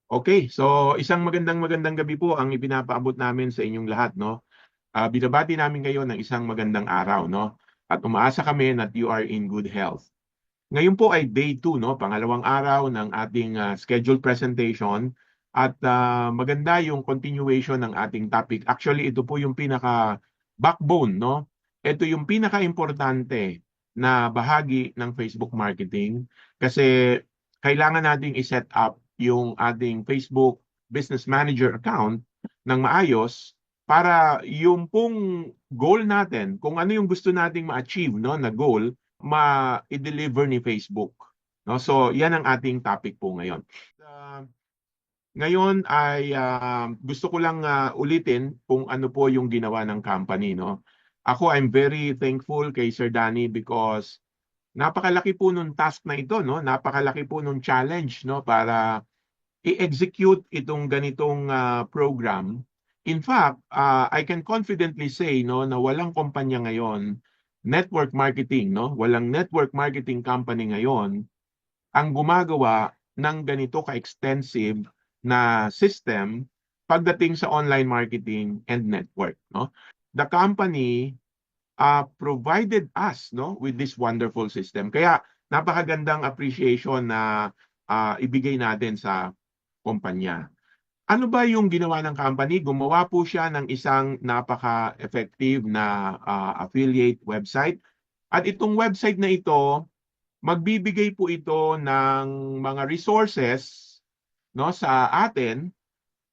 Okay, so isang magandang gabi po ang ipinapaabot namin sa inyong lahat, no? Binabati namin kayo ng isang magandang araw, no? At umaasa kami that you are in good health. Ngayon po ay day 2, no? Pangalawang araw ng ating scheduled presentation at maganda yung continuation ng ating topic. Actually, ito po yung pinaka backbone, no? Ito yung pinaka-importante na bahagi ng Facebook marketing kasi kailangan nating i-set up yung ating Facebook Business Manager account ng maayos para yung pong goal natin, kung ano yung gusto nating ma-achieve, no, na goal, ma-deliver ni Facebook. No? So, yan ang ating topic po ngayon. Uh, Ngayon ay gusto ko lang ulitin kung ano po yung ginawa ng company. No? Ako, I'm very thankful kay Sir Danny because napakalaki po nung task na ito. No? Napakalaki po nung challenge, no? Para i-execute itong ganitong program. In fact, I can confidently say, no, na walang kumpanya ngayon, network marketing, no, walang network marketing company ngayon ang gumagawa ng ganito ka-extensive na system pagdating sa online marketing and network, no. The company provided us, no, with this wonderful system. Kaya napakagandang appreciation na ibigay natin sa kumpanya. Ano ba yung ginawa ng company? Gumawa po siya ng isang napaka-effective na affiliate website. At itong website na ito, magbibigay po ito ng mga resources, no, sa atin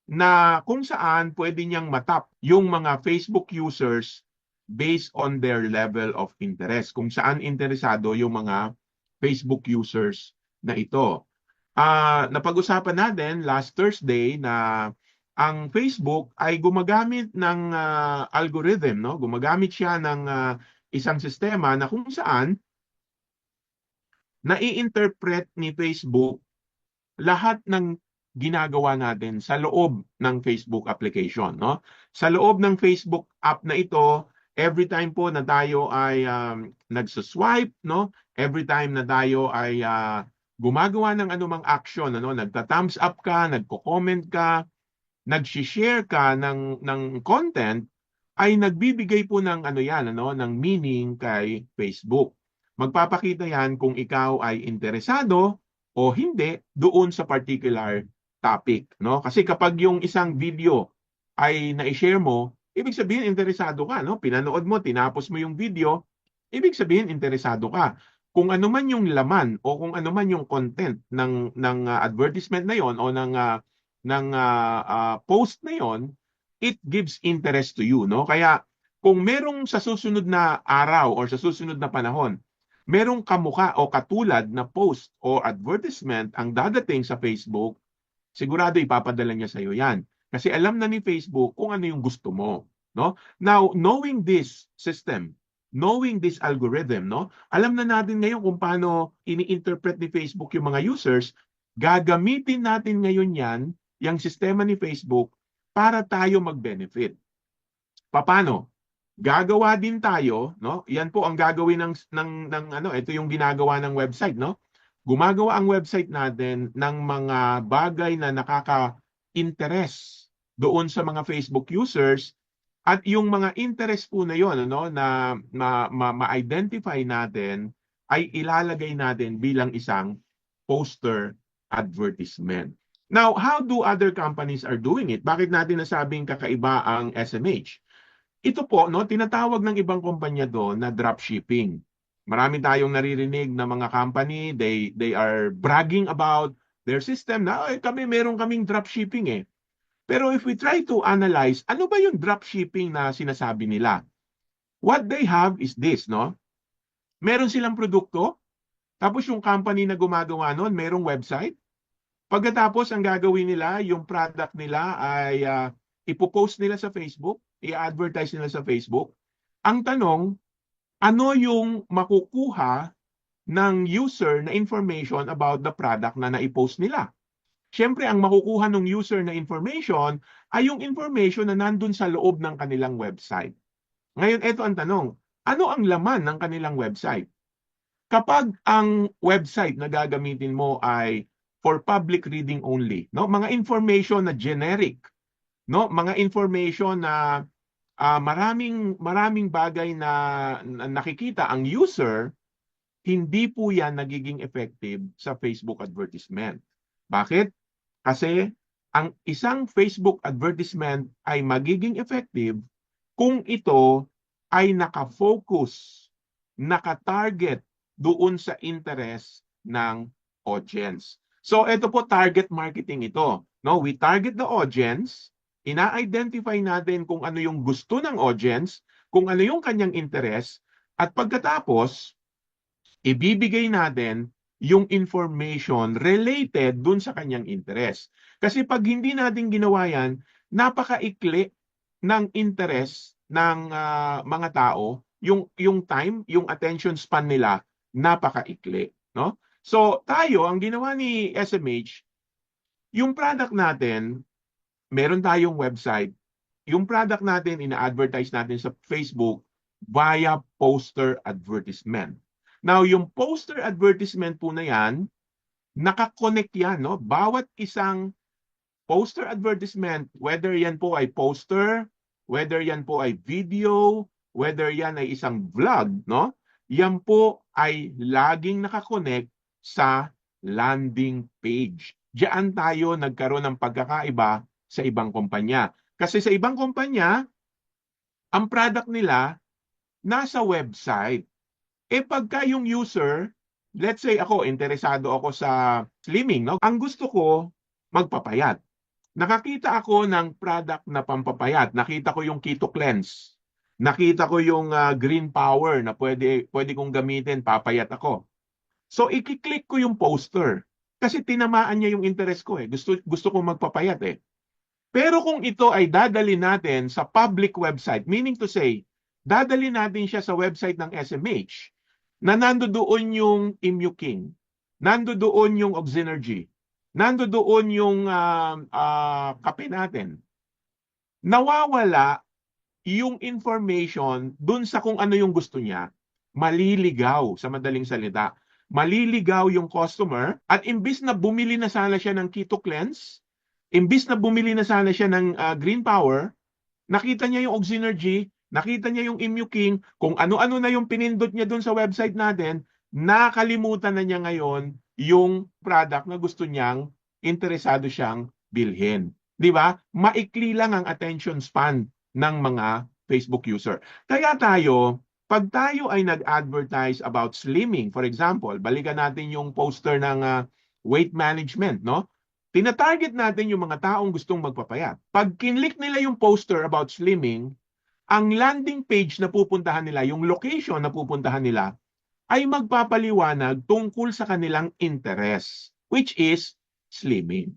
na kung saan pwede niyang matap yung mga Facebook users based on their level of interest. Kung saan interesado yung mga Facebook users na ito. Napag-usapan natin last Thursday na ang Facebook ay gumagamit ng algorithm, no? Gumagamit siya ng isang sistema na kung saan nai-interpret ni Facebook lahat ng ginagawa natin sa loob ng Facebook application, no? Sa loob ng Facebook app na ito, every time po na tayo ay nagsuswipe, no? Every time na tayo ay gumagawa ng anumang action, ano, nagta-thumbs up ka, nagko-comment ka, nag-share ka ng content, ay nagbibigay po ng ano yan, ano, ng meaning kay Facebook. Magpapakita yan kung ikaw ay interesado o hindi doon sa particular topic, no? Kasi kapag yung isang video ay na-share mo, ibig sabihin interesado ka, no? Pinanood mo, tinapos mo yung video, ibig sabihin interesado ka. Kung ano man yung laman o kung ano man yung content ng advertisement na yon o ng post na yon, it gives interest to you, no? Kaya kung merong sa susunod na araw or sa susunod na panahon, merong kamuka o katulad na post o advertisement ang dadating sa Facebook, sigurado ipapadala niya sa iyo 'yan. Kasi alam na ni Facebook kung ano yung gusto mo, no? Now, knowing this system, knowing this algorithm, no? Alam na natin ngayon kung paano ini-interpret ni Facebook yung mga users, gagamitin natin ngayon 'yan, yung sistema ni Facebook para tayo mag-benefit. Paano? Gagawa din tayo, no? Yan po ang gagawin ng ano, ito yung ginagawa ng website, no? Gumagawa ang website natin ng mga bagay na nakaka-interest doon sa mga Facebook users at yung mga interest po na yon, ano, na ma-identify natin ay ilalagay natin bilang isang poster advertisement. Now, how do other companies are doing it? Bakit natin nasabing kakaiba ang SMH? Ito po, no, tinatawag ng ibang kumpanya doon na dropshipping. Marami tayong naririnig na mga company, they are bragging about their system na, "Ay, meron kaming dropshipping eh." Pero if we try to analyze, ano ba yung dropshipping na sinasabi nila? What they have is this, no? Meron silang produkto, tapos yung company na gumagawa noon, merong website. Pagkatapos, ang gagawin nila, yung product nila ay ipopost nila sa Facebook, i-advertise nila sa Facebook. Ang tanong, ano yung makukuha ng user na information about the product na naipost nila? Siyempre, ang makukuha ng user na information ay yung information na nandun sa loob ng kanilang website. Ngayon, ito ang tanong, ano ang laman ng kanilang website? Kapag ang website na gagamitin mo ay for public reading only, no? Mga information na generic, no? Mga information na maraming bagay na nakikita ang user, hindi po yan nagiging effective sa Facebook advertisement. Bakit? Kasi ang isang Facebook advertisement ay magiging effective kung ito ay naka-focus, naka-target doon sa interest ng audience. So ito po target marketing ito. No, we target the audience, ina-identify natin kung ano yung gusto ng audience, kung ano yung kanyang interest, at pagkatapos ibibigay natin yung information related dun sa kanyang interest. Kasi pag hindi natin ginawa yan, napakaikli ng interest ng mga tao, yung time, yung attention span nila, napakaikli. No? So tayo, ang ginawa ni SMH, yung product natin, meron tayong website, yung product natin, ina-advertise natin sa Facebook via poster advertisement. Now, yung poster advertisement po na yan, nakakonect yan, no? Bawat isang poster advertisement, whether yan po ay poster, whether yan po ay video, whether yan ay isang vlog, no? Yan po ay laging nakakonect sa landing page. Diyan tayo nagkaroon ng pagkakaiba sa ibang kumpanya. Kasi sa ibang kumpanya, ang product nila nasa website. Pagka yung user, let's say ako, interesado ako sa slimming, no? Ang gusto ko, magpapayat. Nakakita ako ng product na pampapayat. Nakita ko yung Keto Cleanse. Nakita ko yung Green Power na pwede kong gamitin, papayat ako. So, i-click ko yung poster. Kasi tinamaan niya yung interest ko eh. Gusto kong magpapayat eh. Pero kung ito ay dadali natin sa public website, meaning to say, dadali natin siya sa website ng SMH, na nandoon yung Immuking, nandoon yung Oxynergy, nandoon yung kape natin. Nawawala yung information dun sa kung ano yung gusto niya, maliligaw sa madaling salita. Maliligaw yung customer at imbis na bumili na sana siya ng Keto Cleanse, imbis na bumili na sana siya ng Green Power, nakita niya yung Oxynergy, nakita niya yung Immuking, kung ano-ano na yung pinindot niya doon sa website natin, nakalimutan na niya ngayon yung product na gusto niyang interesado siyang bilhin. Di ba? Maikli lang ang attention span ng mga Facebook user. Kaya tayo, pag tayo ay nag-advertise about slimming, for example, balikan natin yung poster ng weight management, no? Tina-target natin yung mga taong gustong magpapayat. Pag kinlik nila yung poster about slimming, ang landing page na pupuntahan nila, yung location na pupuntahan nila, ay magpapaliwanag tungkol sa kanilang interest, which is slimming.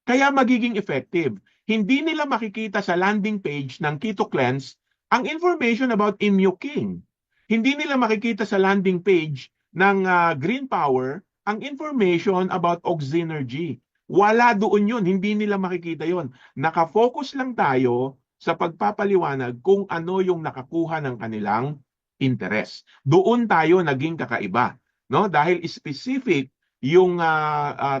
Kaya magiging effective. Hindi nila makikita sa landing page ng Keto Cleanse ang information about Immuking. Hindi nila makikita sa landing page ng Green Power ang information about Oxynergy. Wala doon yun. Hindi nila makikita yun. Nakafocus lang tayo sa pagpapaliwanag kung ano yung nakakuha ng kanilang interest. Doon tayo naging kakaiba, no? Dahil specific yung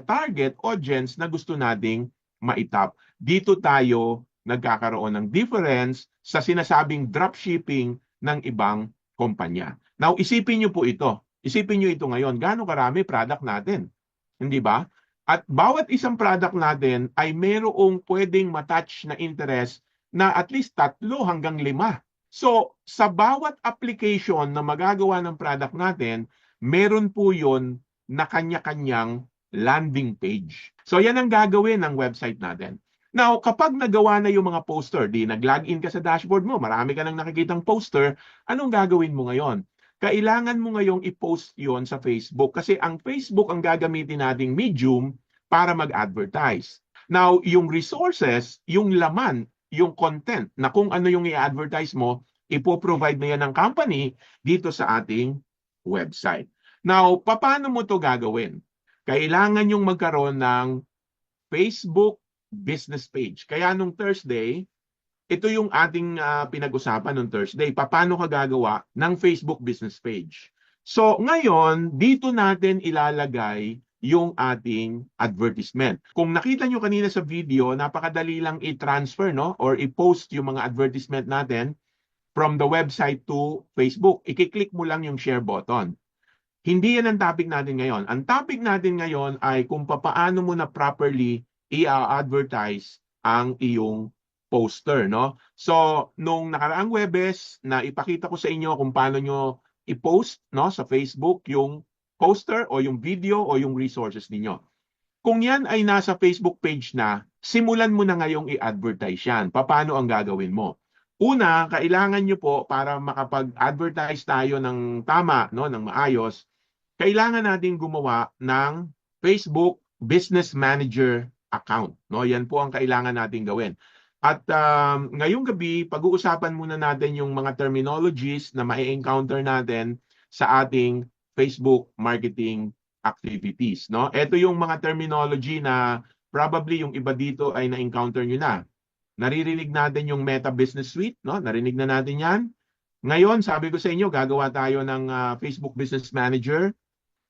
target audience na gusto nating maitap. Dito tayo nagkakaroon ng difference sa sinasabing dropshipping ng ibang kumpanya. Now, isipin niyo po ito. Isipin niyo ito ngayon. Gaano karami product natin? Hindi ba? At bawat isang product natin ay mayroong pwedeng matouch na interest na at least 3 hanggang 5. So, sa bawat application na magagawa ng product natin, meron po yun na kanya-kanyang landing page. So, yan ang gagawin ng website natin. Now, kapag nagawa na yung mga poster, di nag-login ka sa dashboard mo, marami ka nang nakikitang poster, anong gagawin mo ngayon? Kailangan mo ngayong i-post yon sa Facebook kasi ang Facebook ang gagamitin nating medium para mag-advertise. Now, yung resources, yung laman, yung content na kung ano yung i-advertise mo, ipoprovide na yan ng company dito sa ating website. Now, paano mo to gagawin? Kailangan yung magkaroon ng Facebook business page. Kaya nung Thursday, ito yung ating pinag-usapan nung Thursday. Paano ka gagawa ng Facebook business page? So, ngayon, dito natin ilalagay yung ating advertisement. Kung nakita nyo kanina sa video, napakadali lang i-transfer, no, or i-post yung mga advertisement natin from the website to Facebook. I-click mo lang yung share button. Hindi yan ang topic natin ngayon. Ang topic natin ngayon ay kung paano mo na properly i-advertise ang iyong poster, no? So, nung nakaraang Webes na ipakita ko sa inyo kung paano nyo i-post, no, sa Facebook yung poster o yung video o yung resources ninyo. Kung yan ay nasa Facebook page na, simulan mo na ngayong i-advertise yan. Paano ang gagawin mo? Una, kailangan nyo po para makapag-advertise tayo ng tama, no, ng maayos, kailangan natin gumawa ng Facebook Business Manager account. No? Yan po ang kailangan natin gawin. At ngayong gabi, pag-uusapan muna natin yung mga terminologies na mai-encounter natin sa ating Facebook marketing activities. No? Ito yung mga terminology na probably yung iba dito ay na-encounter nyo na. Naririnig natin yung Meta Business Suite. No? Narinig na natin yan. Ngayon, sabi ko sa inyo, gagawa tayo ng Facebook Business Manager.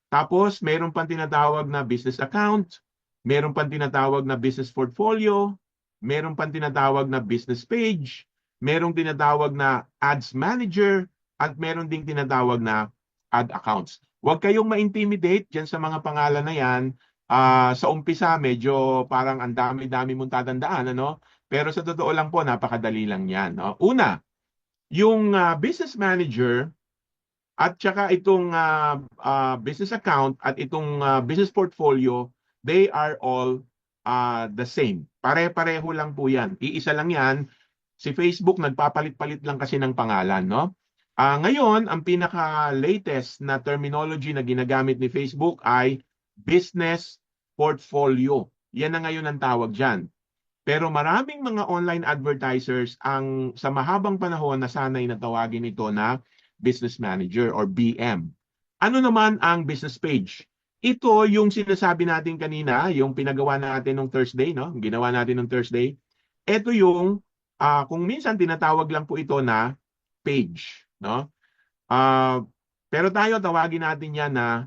Tapos, meron pang tinatawag na business account, meron pang tinatawag na business portfolio, meron pang tinatawag na business page, meron tinatawag na ads manager, at meron ding tinatawag na ad accounts. Huwag kayong ma-intimidate dyan sa mga pangalan na yan. Sa umpisa, medyo parang ang dami-dami mong tatandaan, ano? Pero sa totoo lang po, napakadali lang yan. No? Una, yung business manager, at saka itong business account at itong business portfolio, they are all the same. Pare-pareho lang po yan. Iisa lang yan. Si Facebook, nagpapalit-palit lang kasi ng pangalan, no? Ngayon, ang pinaka-latest na terminology na ginagamit ni Facebook ay business portfolio. Yan na ngayon ang tawag dyan. Pero maraming mga online advertisers ang sa mahabang panahon nasanay na tawagin ito na Business Manager or BM. Ano naman ang business page? Ito yung sinasabi natin kanina, yung pinagawa natin nung Thursday, no? Ginawa natin nung Thursday. Ito yung kung minsan tinatawag lang po ito na page, no? Pero tayo tawagin natin yan na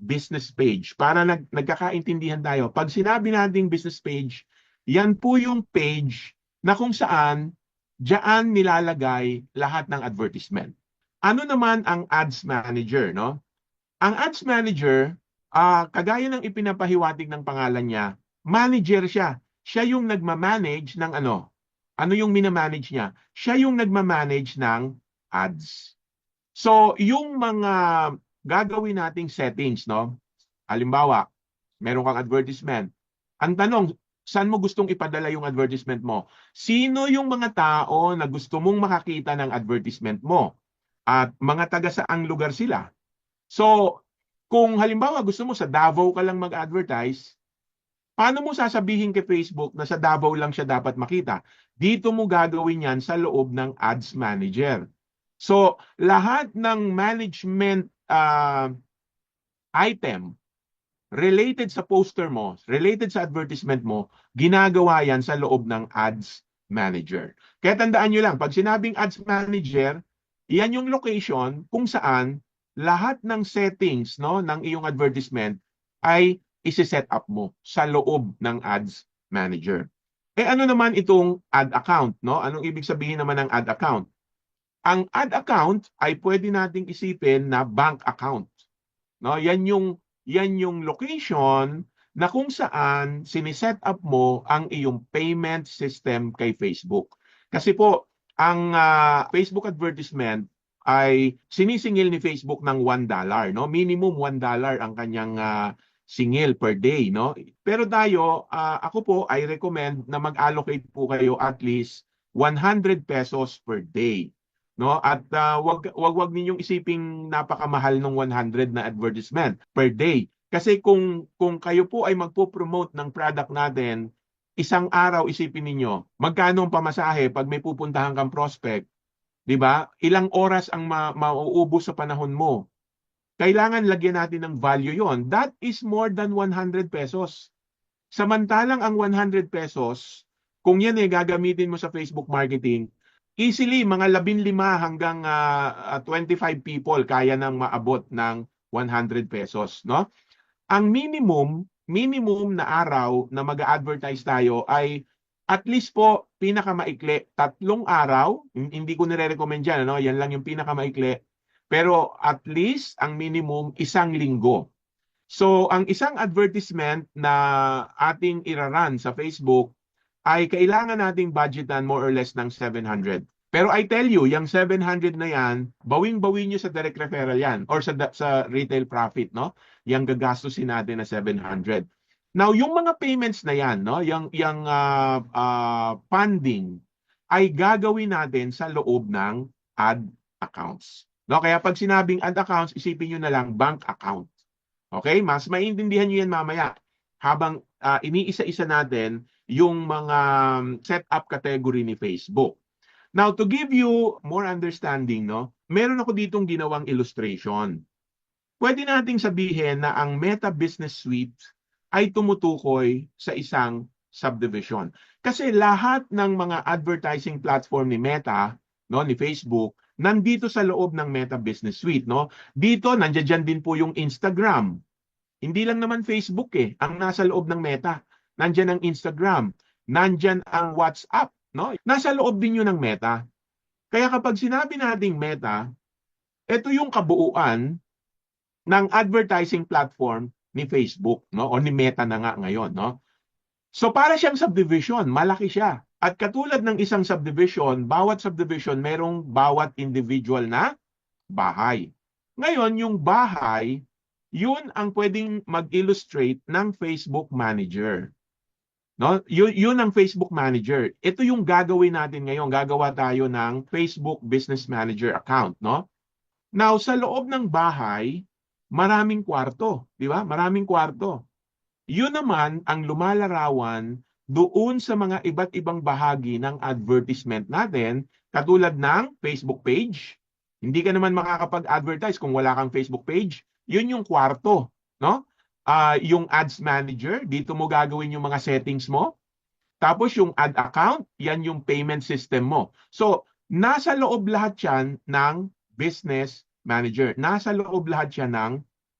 business page para nagkakaintindihan tayo. Pag sinabi nating business page, yan po yung page na kung saan diyan nilalagay lahat ng advertisement. Ano naman ang ads manager, no? Ang ads manager, kagaya ng ipinapahiwatig ng pangalan niya, manager siya. Siya yung nagmamanage ng ano? Ano yung minamanage niya? Siya yung nagmamanage ng ads. So, yung mga gagawin nating settings, no? Halimbawa, meron kang advertisement. Ang tanong, saan mo gustong ipadala yung advertisement mo? Sino yung mga tao na gusto mong makakita ng advertisement mo? At mga taga saang lugar sila. So, kung halimbawa gusto mo sa Davao ka lang mag-advertise, paano mo sasabihin kay Facebook na sa Davao lang siya dapat makita? Dito mo gagawin yan sa loob ng Ads Manager. So, lahat ng management item related sa poster mo, related sa advertisement mo, ginagawa yan sa loob ng Ads Manager. Kaya tandaan nyo lang, pag sinabing Ads Manager, yan yung location kung saan lahat ng settings, no, ng iyong advertisement ay isi-set up mo sa loob ng Ads Manager. Ano naman itong ad account, no? Anong ibig sabihin naman ng ad account? Ang ad account ay pwede nating isipin na bank account. No? Yan yung location na kung saan siniset up mo ang iyong payment system kay Facebook. Kasi po, ang Facebook advertisement ay sinisingil ni Facebook ng $1, no? Minimum $1 ang kanyang singil per day, no? Pero tayo, ako po I recommend na mag-allocate po kayo at least 100 pesos per day. No? At wag ninyong isiping napakamahal ng 100 na advertisement per day. Kasi kung kayo po ay magpo-promote ng product natin, isang araw isipin ninyo, magkano ang pamasahe pag may pupuntahan kang prospect, 'di ba? Ilang oras ang mauubos sa panahon mo. Kailangan lagyan natin ng value 'yon. That is more than 100 pesos. Samantalang ang 100 pesos, kung yan gagamitin mo sa Facebook marketing, easily mga 15 hanggang 25 people kaya nang maabot ng 100 pesos, no? ang minimum na araw na mag-advertise tayo ay at least po pinakamaikli 3 araw. Hindi ko nire-recommend yan, ano? Yan lang yung pinakamaikli. Pero at least ang minimum 1 linggo. So, ang isang advertisement na ating iraran sa Facebook ay kailangan nating budgetan more or less ng 700. Pero I tell you, yung 700 na yan, bawing-bawi nyo sa direct referral yan or sa retail profit, no? Yung gagastusin natin na 700. Now, yung mga payments na yan, no? Yung funding ay gagawin natin sa loob ng ad accounts. No? Kaya pag sinabing ad accounts, isipin nyo na lang bank account. Okay? Mas maintindihan nyo yan mamaya habang iniisa-isa natin yung mga setup category ni Facebook. Now, to give you more understanding, no, meron ako ditong ginawang illustration. Pwede nating sabihin na ang Meta Business Suite ay tumutukoy sa isang subdivision. Kasi lahat ng mga advertising platform ni Meta, no, ni Facebook, nandito sa loob ng Meta Business Suite, no? Dito nandiyan din po yung Instagram. Hindi lang naman Facebook ang nasa loob ng Meta. Nandiyan ang Instagram, nandiyan ang WhatsApp, no? Nasa loob din 'yun ng Meta. Kaya kapag sinabi nating Meta, ito yung kabuuan ng advertising platform ni Facebook, no? O ni Meta na nga ngayon, no? So para siyang subdivision, malaki siya. At katulad ng isang subdivision, bawat subdivision merong bawat individual na bahay. Ngayon, yung bahay, yun ang pwedeng mag-illustrate ng Facebook Manager. No? Yun ang Facebook Manager. Ito yung gagawin natin ngayon. Gagawa tayo ng Facebook Business Manager account, no? Now, sa loob ng bahay, maraming kwarto, di ba? Maraming kwarto. Yun naman ang lumalarawan doon sa mga iba't ibang bahagi ng advertisement natin, katulad ng Facebook page. Hindi ka naman makakapag-advertise kung wala kang Facebook page. Yun yung kwarto, no? Yung ads manager, dito mo gagawin yung mga settings mo. Tapos yung ad account, yan yung payment system mo. So, nasa loob lahat yan ng business manager. Nasa loob lahat yan ng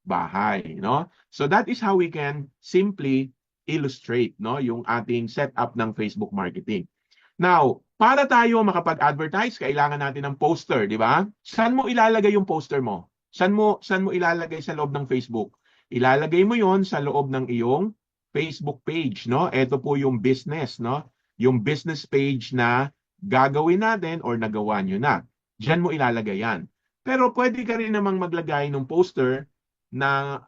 bahay, no? So that is how we can simply illustrate, no, yung ating setup ng Facebook marketing. Now, para tayo makapag-advertise, kailangan natin ng poster, di ba? Saan mo ilalagay yung poster mo? Saan mo ilalagay sa loob ng Facebook? Ilalagay mo yon sa loob ng iyong Facebook page, no? Ito po yung business, no? Yung business page na gagawin natin or nagawa nyo na. Diyan mo ilalagay yan. Pero pwede ka rin namang maglagay ng poster na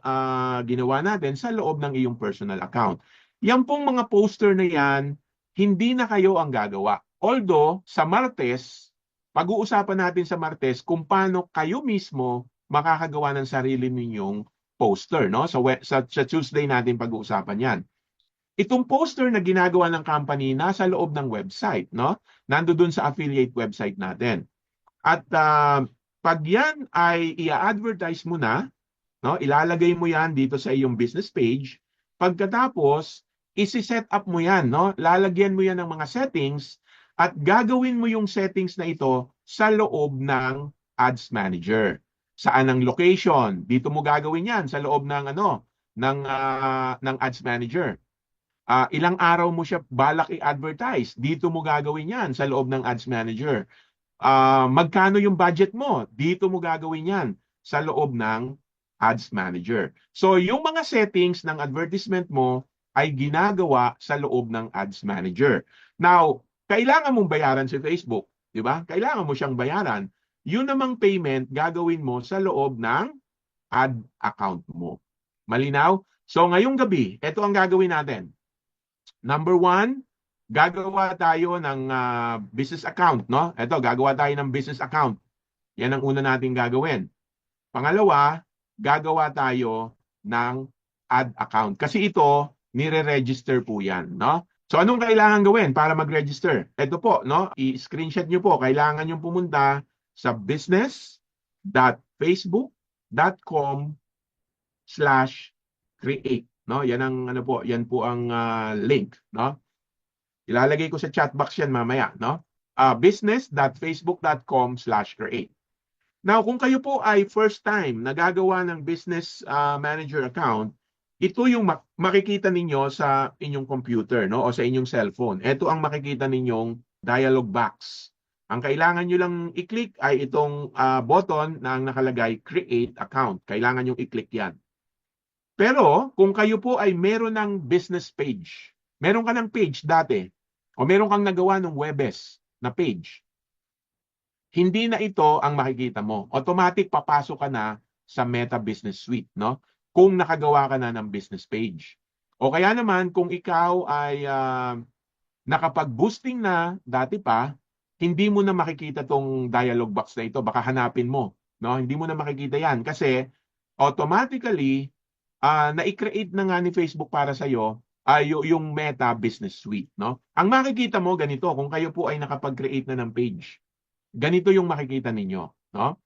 ginawa natin sa loob ng iyong personal account. Yan pong mga poster na yan, hindi na kayo ang gagawa. Although, sa Martes, pag-uusapan natin sa Martes kung paano kayo mismo makakagawa ng sarili ninyong poster, no? Sa Tuesday natin pag-uusapan yan. Itong poster na ginagawa ng company nasa loob ng website, no? Nandoon sa affiliate website natin. At pag yan ay i-advertise mo na, no? Ilalagay mo yan dito sa iyong business page. Pagkatapos, isi-set up mo yan, no? Lalagyan mo yan ng mga settings at gagawin mo yung settings na ito sa loob ng Ads Manager. Saan ang location? Dito mo gagawin yan sa loob ng ng Ads Manager. Ilang araw mo siya balak i-advertise? Dito mo gagawin yan sa loob ng Ads Manager. Magkano yung budget mo? Dito mo gagawin yan sa loob ng Ads Manager. So, yung mga settings ng advertisement mo ay ginagawa sa loob ng Ads Manager. Now, kailangan mong bayaran si Facebook, di ba? Kailangan mo siyang bayaran. Yun namang payment gagawin mo sa loob ng ad account mo. Malinaw? So, ngayong gabi, ito ang gagawin natin. Number 1, gagawa tayo ng business account, no? Ito, gagawa tayo ng business account. Yan ang una nating gagawin. Pangalawa, gagawa tayo ng ad account. Kasi ito, nire-register po yan, no? So, anong kailangan gawin para mag-register? Ito po, no? I-screenshot nyo po. Kailangan nyo pumunta sa business.facebook.com/create, no? Yan ang yan po ang link, no? Ilalagay ko sa chat box yan mamaya, no? Business.facebook.com/create. Now, kung kayo po ay first time nagagawa ng business manager account, Ito yung makikita ninyo sa inyong computer, no, o sa inyong cellphone. Ito ang makikita ninyong dialog box. Ang kailangan nyo lang i-click ay itong button na ang nakalagay Create Account. Kailangan nyo i-click yan. Pero kung kayo po ay meron ng business page, meron ka ng page dati, o meron kang nagawa ng Webes na page, hindi na ito ang makikita mo. Automatic papasok ka na sa Meta Business Suite, no? Kung nakagawa ka na ng business page. O kaya naman kung ikaw ay nakapag-boosting na dati pa, hindi mo na makikita tong dialog box na ito. Baka hanapin mo, no? Hindi mo na makikita 'yan kasi automatically na-create na nga ni Facebook para sa iyo ay yung Meta Business Suite, no? Ang makikita mo ganito kung kayo po ay nakapag-create na ng page. Ganito yung makikita ninyo, no?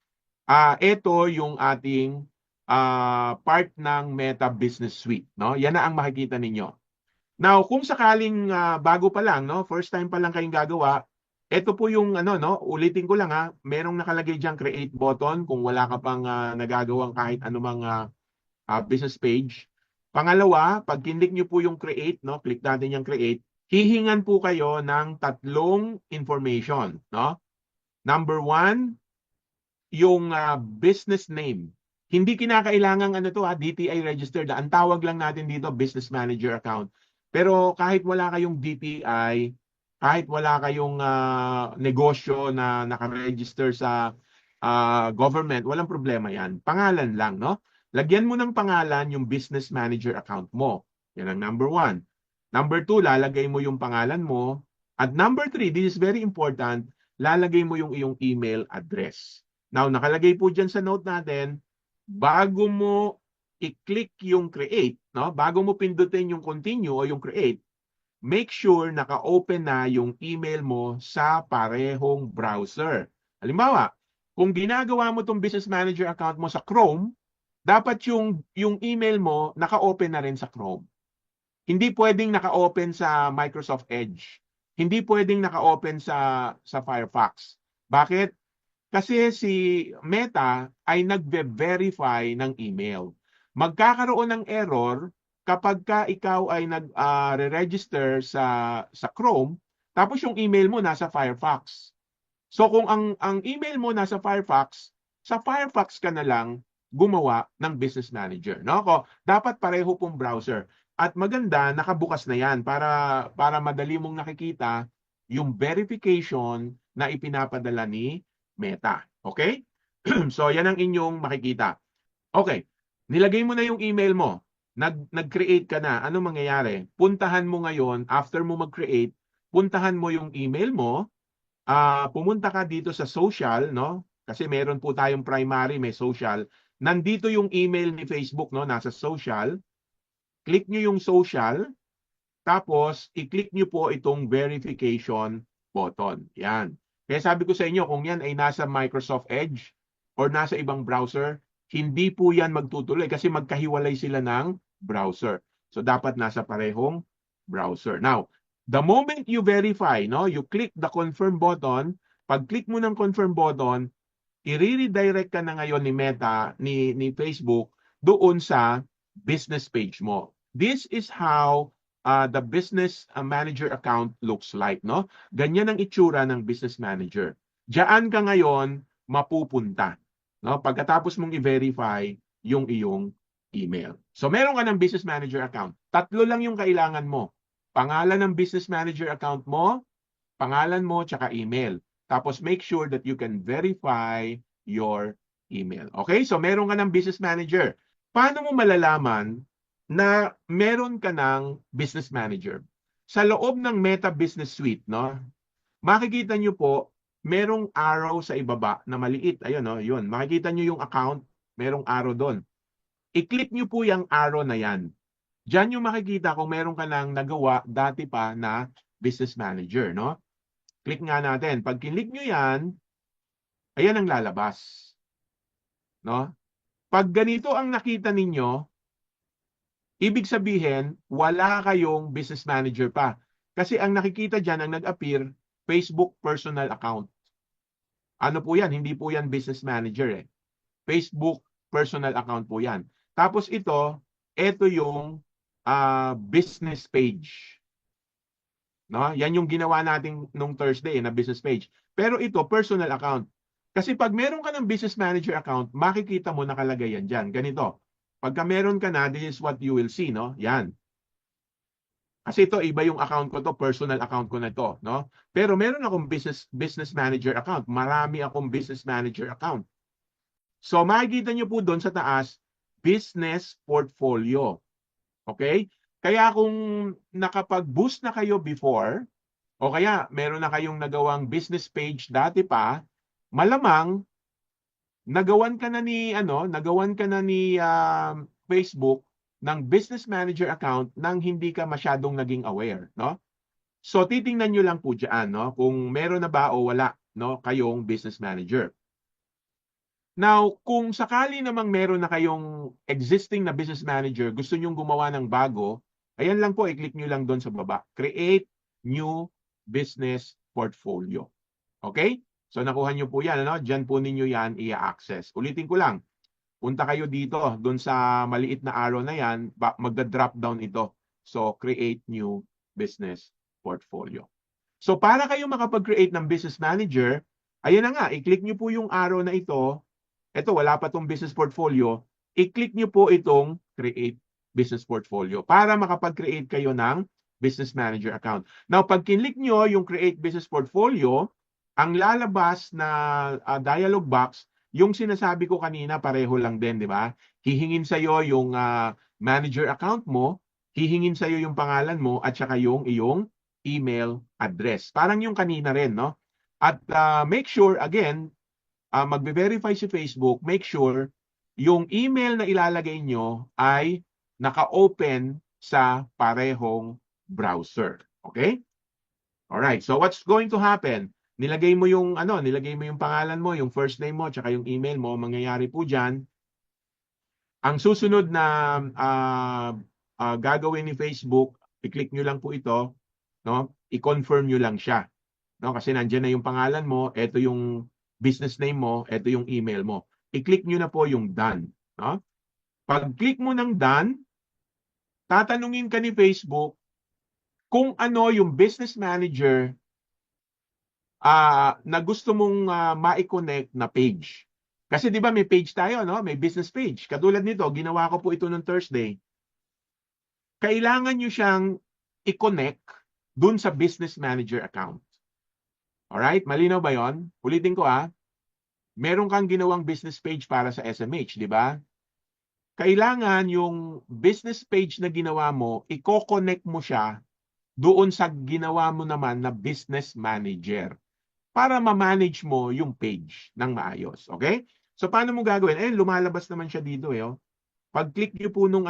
Ito yung ating part ng Meta Business Suite, no? Yan na ang makikita ninyo. Now, kung sakaling bago pa lang, no, first time pa lang kayong gagawa, ito po yung ano, no, ulitin ko lang merong nakalagay diyang create button kung wala ka pang nagagawang kahit anumang business page. Pangalawa, pag kinlik niyo po yung create, no, click natin yung create, hihingan po kayo ng tatlong information, no? Number one, yung business name. Hindi kinakailangan ano to DTI registered. Ang tawag lang natin dito business manager account. Pero kahit wala kayong DTI, kahit wala kayong negosyo na nakaregister sa government, walang problema yan. Pangalan lang, no? Lagyan mo ng pangalan yung business manager account mo. Yan ang number one. Number two, lalagay mo yung pangalan mo. At number three, this is very important, lalagay mo yung iyong email address. Now, nakalagay po dyan sa note natin, bago mo i-click yung create, no? Bago mo pindutin yung continue o yung create, make sure naka-open na yung email mo sa parehong browser. Halimbawa, kung ginagawa mo tong business manager account mo sa Chrome, dapat yung email mo naka-open na rin sa Chrome. Hindi pwedeng naka-open sa Microsoft Edge. Hindi pwedeng naka-open sa Firefox. Bakit? Kasi si Meta ay nagve-verify ng email. Magkakaroon ng error kapag ka ikaw ay nag-register sa Chrome, tapos yung email mo nasa Firefox. So kung ang email mo nasa Firefox, sa Firefox ka na lang gumawa ng business manager, no? Dapat pareho pong browser. At maganda nakabukas na 'yan para madali mong nakikita yung verification na ipinapadala ni Meta. Okay? So yan ang inyong makikita. Okay. Nilagay mo na yung email mo. Nag-create ka na. Ano mangyayari? Puntahan mo ngayon, after mo mag-create, puntahan mo yung email mo, pumunta ka dito sa social, no? Kasi meron po tayong primary, may social. Nandito yung email ni Facebook, no? Nasa social. Click nyo yung social, tapos i-click nyo po itong verification button. Yan. Kaya sabi ko sa inyo, kung yan ay nasa Microsoft Edge or nasa ibang browser, hindi po yan magtutuloy kasi magkahiwalay sila ng browser. So dapat nasa parehong browser. Now, the moment you verify, no, you click the confirm button, pag click mo ng confirm button, i-redirect ka na ngayon ni Meta, ni Facebook, doon sa business page mo. This is how the business manager account looks like, no? Ganyan ang itsura ng business manager. Diyan ka ngayon mapupunta, no? Pagkatapos mong i-verify yung iyong email. So meron ka ng business manager account. Tatlo lang yung kailangan mo. Pangalan ng business manager account mo, pangalan mo, tsaka email. Tapos make sure that you can verify your email. Okay? So meron ka ng business manager. Paano mo malalaman na meron ka ng business manager? Sa loob ng Meta Business Suite, no? Makikita nyo po, merong arrow sa ibaba na maliit. Ayun, no? Yun. Makikita nyo yung account, merong arrow doon. I-click nyo po yung arrow na yan. Diyan yung makikita kung meron ka nang nagawa dati pa na business manager, no? Click nga natin. Pag kinlik nyo yan, ayan ang lalabas. No? Pag ganito ang nakita ninyo, ibig sabihin, wala kayong business manager pa. Kasi ang nakikita dyan, ang nag-appear, Facebook personal account. Ano po yan? Hindi po yan business manager eh. Facebook personal account po yan. Tapos ito, ito yung business page. No? Yan yung ginawa natin nung Thursday na business page. Pero ito, personal account. Kasi pag meron ka ng business manager account, makikita mo nakalagay yan dyan. Ganito. Pagka meron ka na, this is what you will see. No? Yan. Kasi ito, iba yung account ko to, personal account ko na to. No? Pero meron akong business manager account. Marami akong business manager account. So makikita nyo po doon sa taas, business portfolio. Okay? Kaya kung nakapag-boost na kayo before, o kaya meron na kayong nagawang business page dati pa, malamang nagawan ka na ni Facebook ng business manager account nang hindi ka masyadong naging aware, no? So titingnan niyo lang po diyan, no, kung meron na ba o wala, no, kayong business manager. Now, kung sakali namang meron na kayong existing na business manager, gusto nyong gumawa ng bago, ayan lang po, i-click nyo lang doon sa baba. Create new business portfolio. Okay? So, nakuha nyo po yan. Ano? Diyan po ninyo yan i-access. Ulitin ko lang. Punta kayo dito, doon sa maliit na arrow na yan, magda-drop down ito. So, create new business portfolio. So, para kayo makapag-create ng business manager, ayan na nga, i-click nyo po yung arrow na ito. Ito, wala pa itong business portfolio. I-click nyo po itong create business portfolio para makapag-create kayo ng business manager account. Now, pag kinlik nyo yung create business portfolio, ang lalabas na dialog box, yung sinasabi ko kanina, pareho lang din, di ba? Hihingin sa'yo yung manager account mo, hihingin sa'yo yung pangalan mo, at saka yung iyong email address. Parang yung kanina rin, no? At make sure, again, magbe-verify si Facebook, make sure yung email na ilalagay nyo ay naka-open sa parehong browser. Okay? Alright, so what's going to happen? Nilagay mo yung pangalan mo, yung first name mo, tsaka yung email mo, mangyayari po diyan. Ang susunod na gagawin ni Facebook, i-click nyo lang po ito, no? I-confirm nyo lang siya. No? Kasi nandiyan na yung pangalan mo, ito yung business name mo, ito yung email mo. I-click nyo na po yung done. No? Pag-click mo ng done, tatanungin ka ni Facebook kung ano yung business manager na gusto mong ma-connect na page. Kasi di ba may page tayo, no? May business page. Katulad nito, ginawa ko po ito noong Thursday. Kailangan nyo siyang i-connect dun sa business manager account. Alright? Malinaw ba yon? Ulitin ko meron kang ginawang business page para sa SMH, di ba? Kailangan yung business page na ginawa mo, i-connect mo siya doon sa ginawa mo naman na business manager para ma-manage mo yung page ng maayos. Okay? So, paano mo gagawin? Lumalabas naman siya dito oh. Pag-click nyo po nung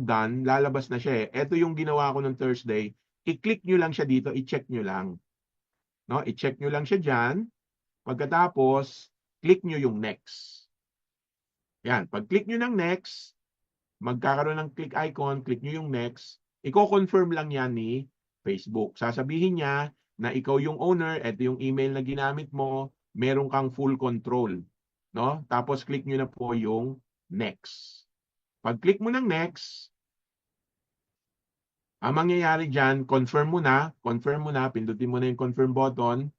done, lalabas na siya eh. Ito yung ginawa ko nung Thursday. I-click nyo lang siya dito, i-check nyo lang. No? I-check nyo lang siya dyan. Pagkatapos, click nyo yung next. Yan. Pag-click nyo ng next, magkakaroon ng click icon, click nyo yung next. Iko-confirm lang yan ni Facebook. Sasabihin niya na ikaw yung owner, ito yung email na ginamit mo, meron kang full control. No? Tapos click nyo na po yung next. Pag-click mo ng next, ang mangyayari dyan, confirm mo na, pindutin mo na yung confirm button,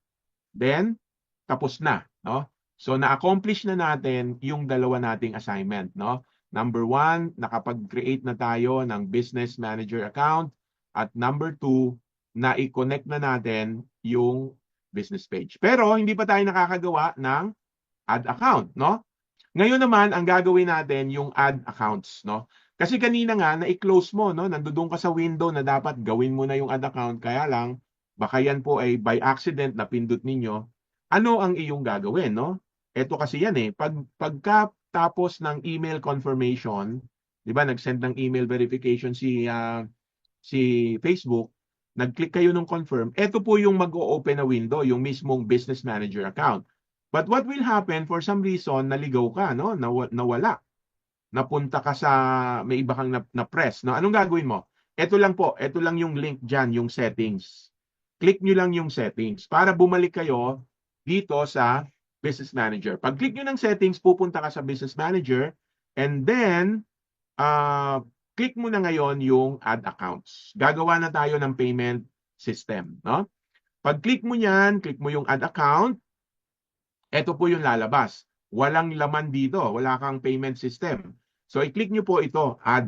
then, tapos na. No? So, na-accomplish na natin yung dalawa nating assignment. No? Number 1, nakapag-create na tayo ng business manager account. At number 2, na-i-connect na natin yung business page. Pero, hindi pa tayo nakakagawa ng add account. No? Ngayon naman, ang gagawin natin yung add accounts. No? Kasi kanina nga, na-close mo. No? Nandoon ka sa window na dapat gawin mo na yung add account. Kaya lang, baka yan po ay by accident na pindot ninyo. Ano ang iyong gagawin? No? Ito kasi yan eh. Pagkatapos ng email confirmation, di ba, nag-send ng email verification si Facebook, nag-click kayo ng confirm, ito po yung mag-o-open na window, yung mismong business manager account. But what will happen, for some reason, naligaw ka, no? Nawala. Napunta ka sa, may iba kang na-press. No? Anong gagawin mo? Ito lang po, ito lang yung link dyan, yung settings. Click nyo lang yung settings para bumalik kayo dito sa business manager. Pag click nyo ng settings, pupunta ka sa business manager and then click mo na ngayon yung add accounts. Gagawa na tayo ng payment system, no? Pag click mo yan, click mo yung add account, ito po yung lalabas. Walang laman dito, wala kang payment system. So i-click nyo po ito, add.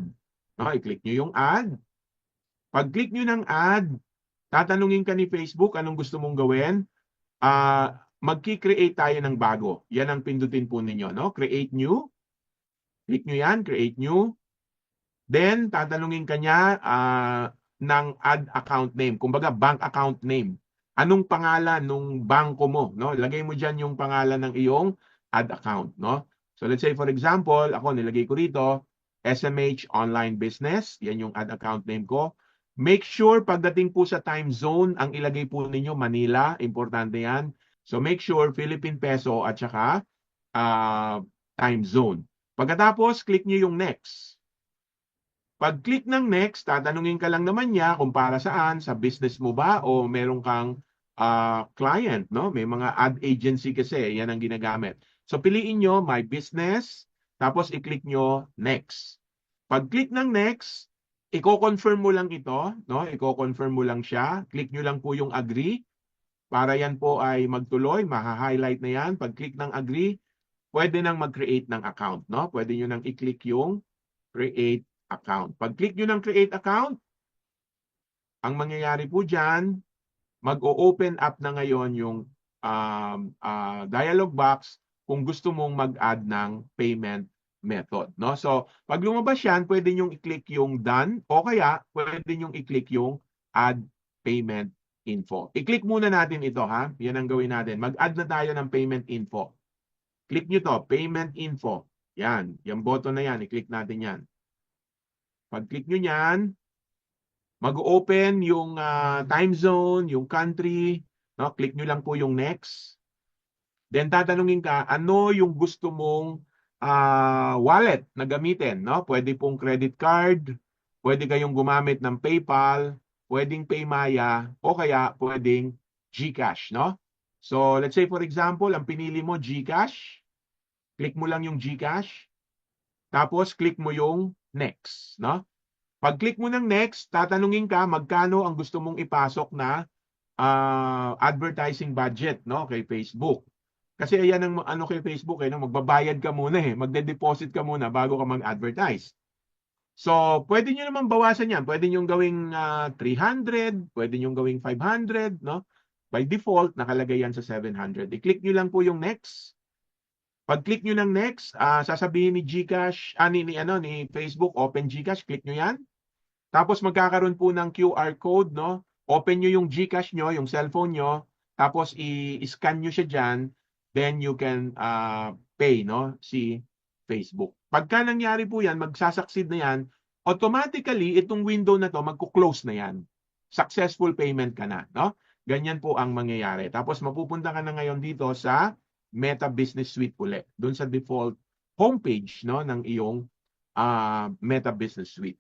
No, i-click nyo yung add. Pag click nyo ng add, tatanungin ka ni Facebook anong gusto mong gawin. Magki-create tayo ng bago. Yan ang pindutin po ninyo, no? Create new. Click nyo yan, create new. Then, tatanungin ka niya ng add account name. Kumbaga, bank account name. Anong pangalan nung bangko mo, no? Lagay mo diyan yung pangalan ng iyong add account, no? So let's say for example, ako nilagay ko rito SMH Online Business, yan yung add account name ko. Make sure pagdating po sa time zone, ang ilagay po ninyo Manila, importante yan. So make sure Philippine Peso at saka time zone. Pagkatapos, click niyo yung next. Pag-click ng next, tatanungin ka lang naman niya kung para saan, sa business mo ba o meron kang client, no? May mga ad agency kasi, yan ang ginagamit. So piliin nyo my business, tapos i-click nyo next. Pag-click ng next, i-confirm mo lang ito, no? I-confirm mo lang siya. Click nyo lang po yung agree para yan po ay magtuloy, maha-highlight na yan. Pag-click ng agree, pwede nang mag-create ng account, no? Pwede nyo nang i-click yung create account. Pag-click nyo ng create account, ang mangyayari po dyan, mag-o-open up na ngayon yung dialog box kung gusto mong mag-add ng payment method, no? So, pag lumabas yan, pwede nyo i-click yung done o kaya pwede nyo i-click yung add payment info. I-click muna natin ito, ha? Yan ang gawin natin. Mag-add na tayo ng payment info. Click nyo to, payment info. Yan, yung button na yan, i-click natin yan. Pag-click nyo yan, mag-open yung time zone, yung country, no? Click nyo lang po yung next. Then tatanungin ka, ano yung gusto mong wallet na gamitin, no? Pwede pong credit card, pwede kayong gumamit ng PayPal, pwedeng Paymaya, o kaya pwedeng GCash, no? So, let's say for example, ang pinili mo GCash, click mo lang yung GCash, tapos click mo yung next, no? Pag-click mo ng next, tatanungin ka magkano ang gusto mong ipasok na advertising budget, no, kay Facebook. Kasi ayan ang ano kay Facebook, no, magbabayad ka muna magde-deposit ka muna bago ka mag-advertise. So, pwede nyo naman bawasan yan. Pwede nyo gawing 300, pwede nyo gawing 500, no? By default, nakalagay yan sa 700. I-click nyo lang po yung next. Pag-click nyo ng next, sasabihin ni GCash, ni Facebook, open GCash, click nyo yan. Tapos magkakaroon po ng QR code, no? Open nyo yung GCash nyo, yung cellphone nyo, tapos i-scan nyo siya dyan, then you can pay, no? Si Facebook. Pagka nangyari po yan, magsasucceed na yan, automatically, itong window na to, magkuklose na yan. Successful payment ka na, no? Ganyan po ang mangyayari. Tapos mapupunta ka na ngayon dito sa Meta Business Suite ulit, doon sa default homepage, no, ng iyong Meta Business Suite.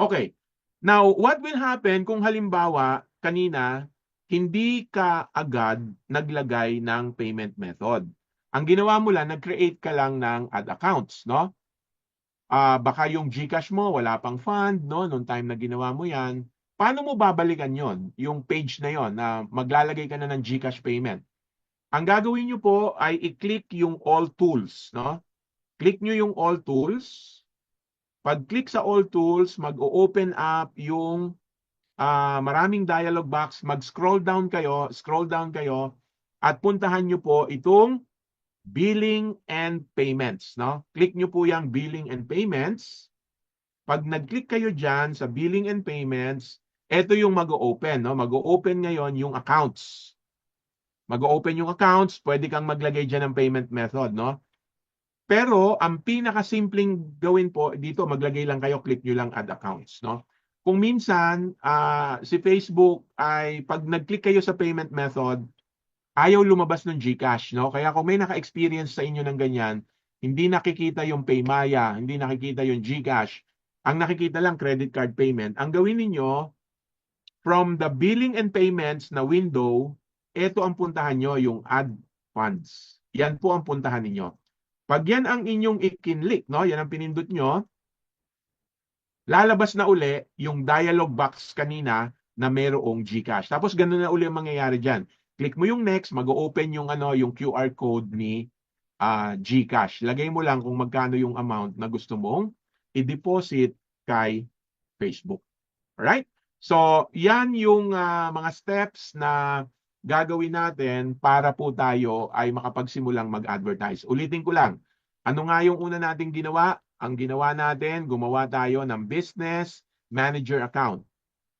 Okay. Now, what will happen kung halimbawa kanina hindi ka agad naglagay ng payment method? Ang ginawa mo lang, nag-create ka lang ng add accounts, no? Baka yung GCash mo wala pang fund, no, nung time na ginawa mo 'yan. Paano mo babalikan 'yon? Yung page na 'yon na maglalagay ka na ng GCash payment. Ang gagawin niyo po ay i-click yung all tools, no? Click niyo yung all tools. Pag-click sa all tools, mag-o-open up yung maraming dialog box. Mag-scroll down kayo, at puntahan nyo po itong billing and payments, no? Click nyo po yung billing and payments. Pag nag-click kayo dyan sa billing and payments, ito yung mag-o-open, no? Mag-o-open ngayon yung accounts. Mag-o-open yung accounts, pwede kang maglagay dyan ng payment method, no? Pero ang pinakasimpleng gawin po dito, maglagay lang kayo, click nyo lang add accounts, no? Kung minsan si Facebook ay pag nag-click kayo sa payment method, ayaw lumabas ng GCash, no? Kaya kung may naka-experience sa inyo ng ganyan, hindi nakikita yung Paymaya, hindi nakikita yung GCash. Ang nakikita lang credit card payment. Ang gawin niyo from the billing and payments na window, ito ang puntahan nyo, yung add funds. Yan po ang puntahan ninyo. Pag yan ang inyong i-click, no? Yan ang pinindot nyo. lalabas na uli yung dialog box kanina na mayroong GCash. Tapos ganun na uli ang mangyayari dyan. Click mo yung next, mag-open yung yung QR code ni GCash. Lagay mo lang kung magkano yung amount na gusto mong i-deposit kay Facebook. Alright? So, yan yung mga steps na gagawin natin para po tayo ay makapagsimulang mag-advertise. Ulitin ko lang, ano nga yung una nating ginawa? Ang ginawa natin, gumawa tayo ng business manager account.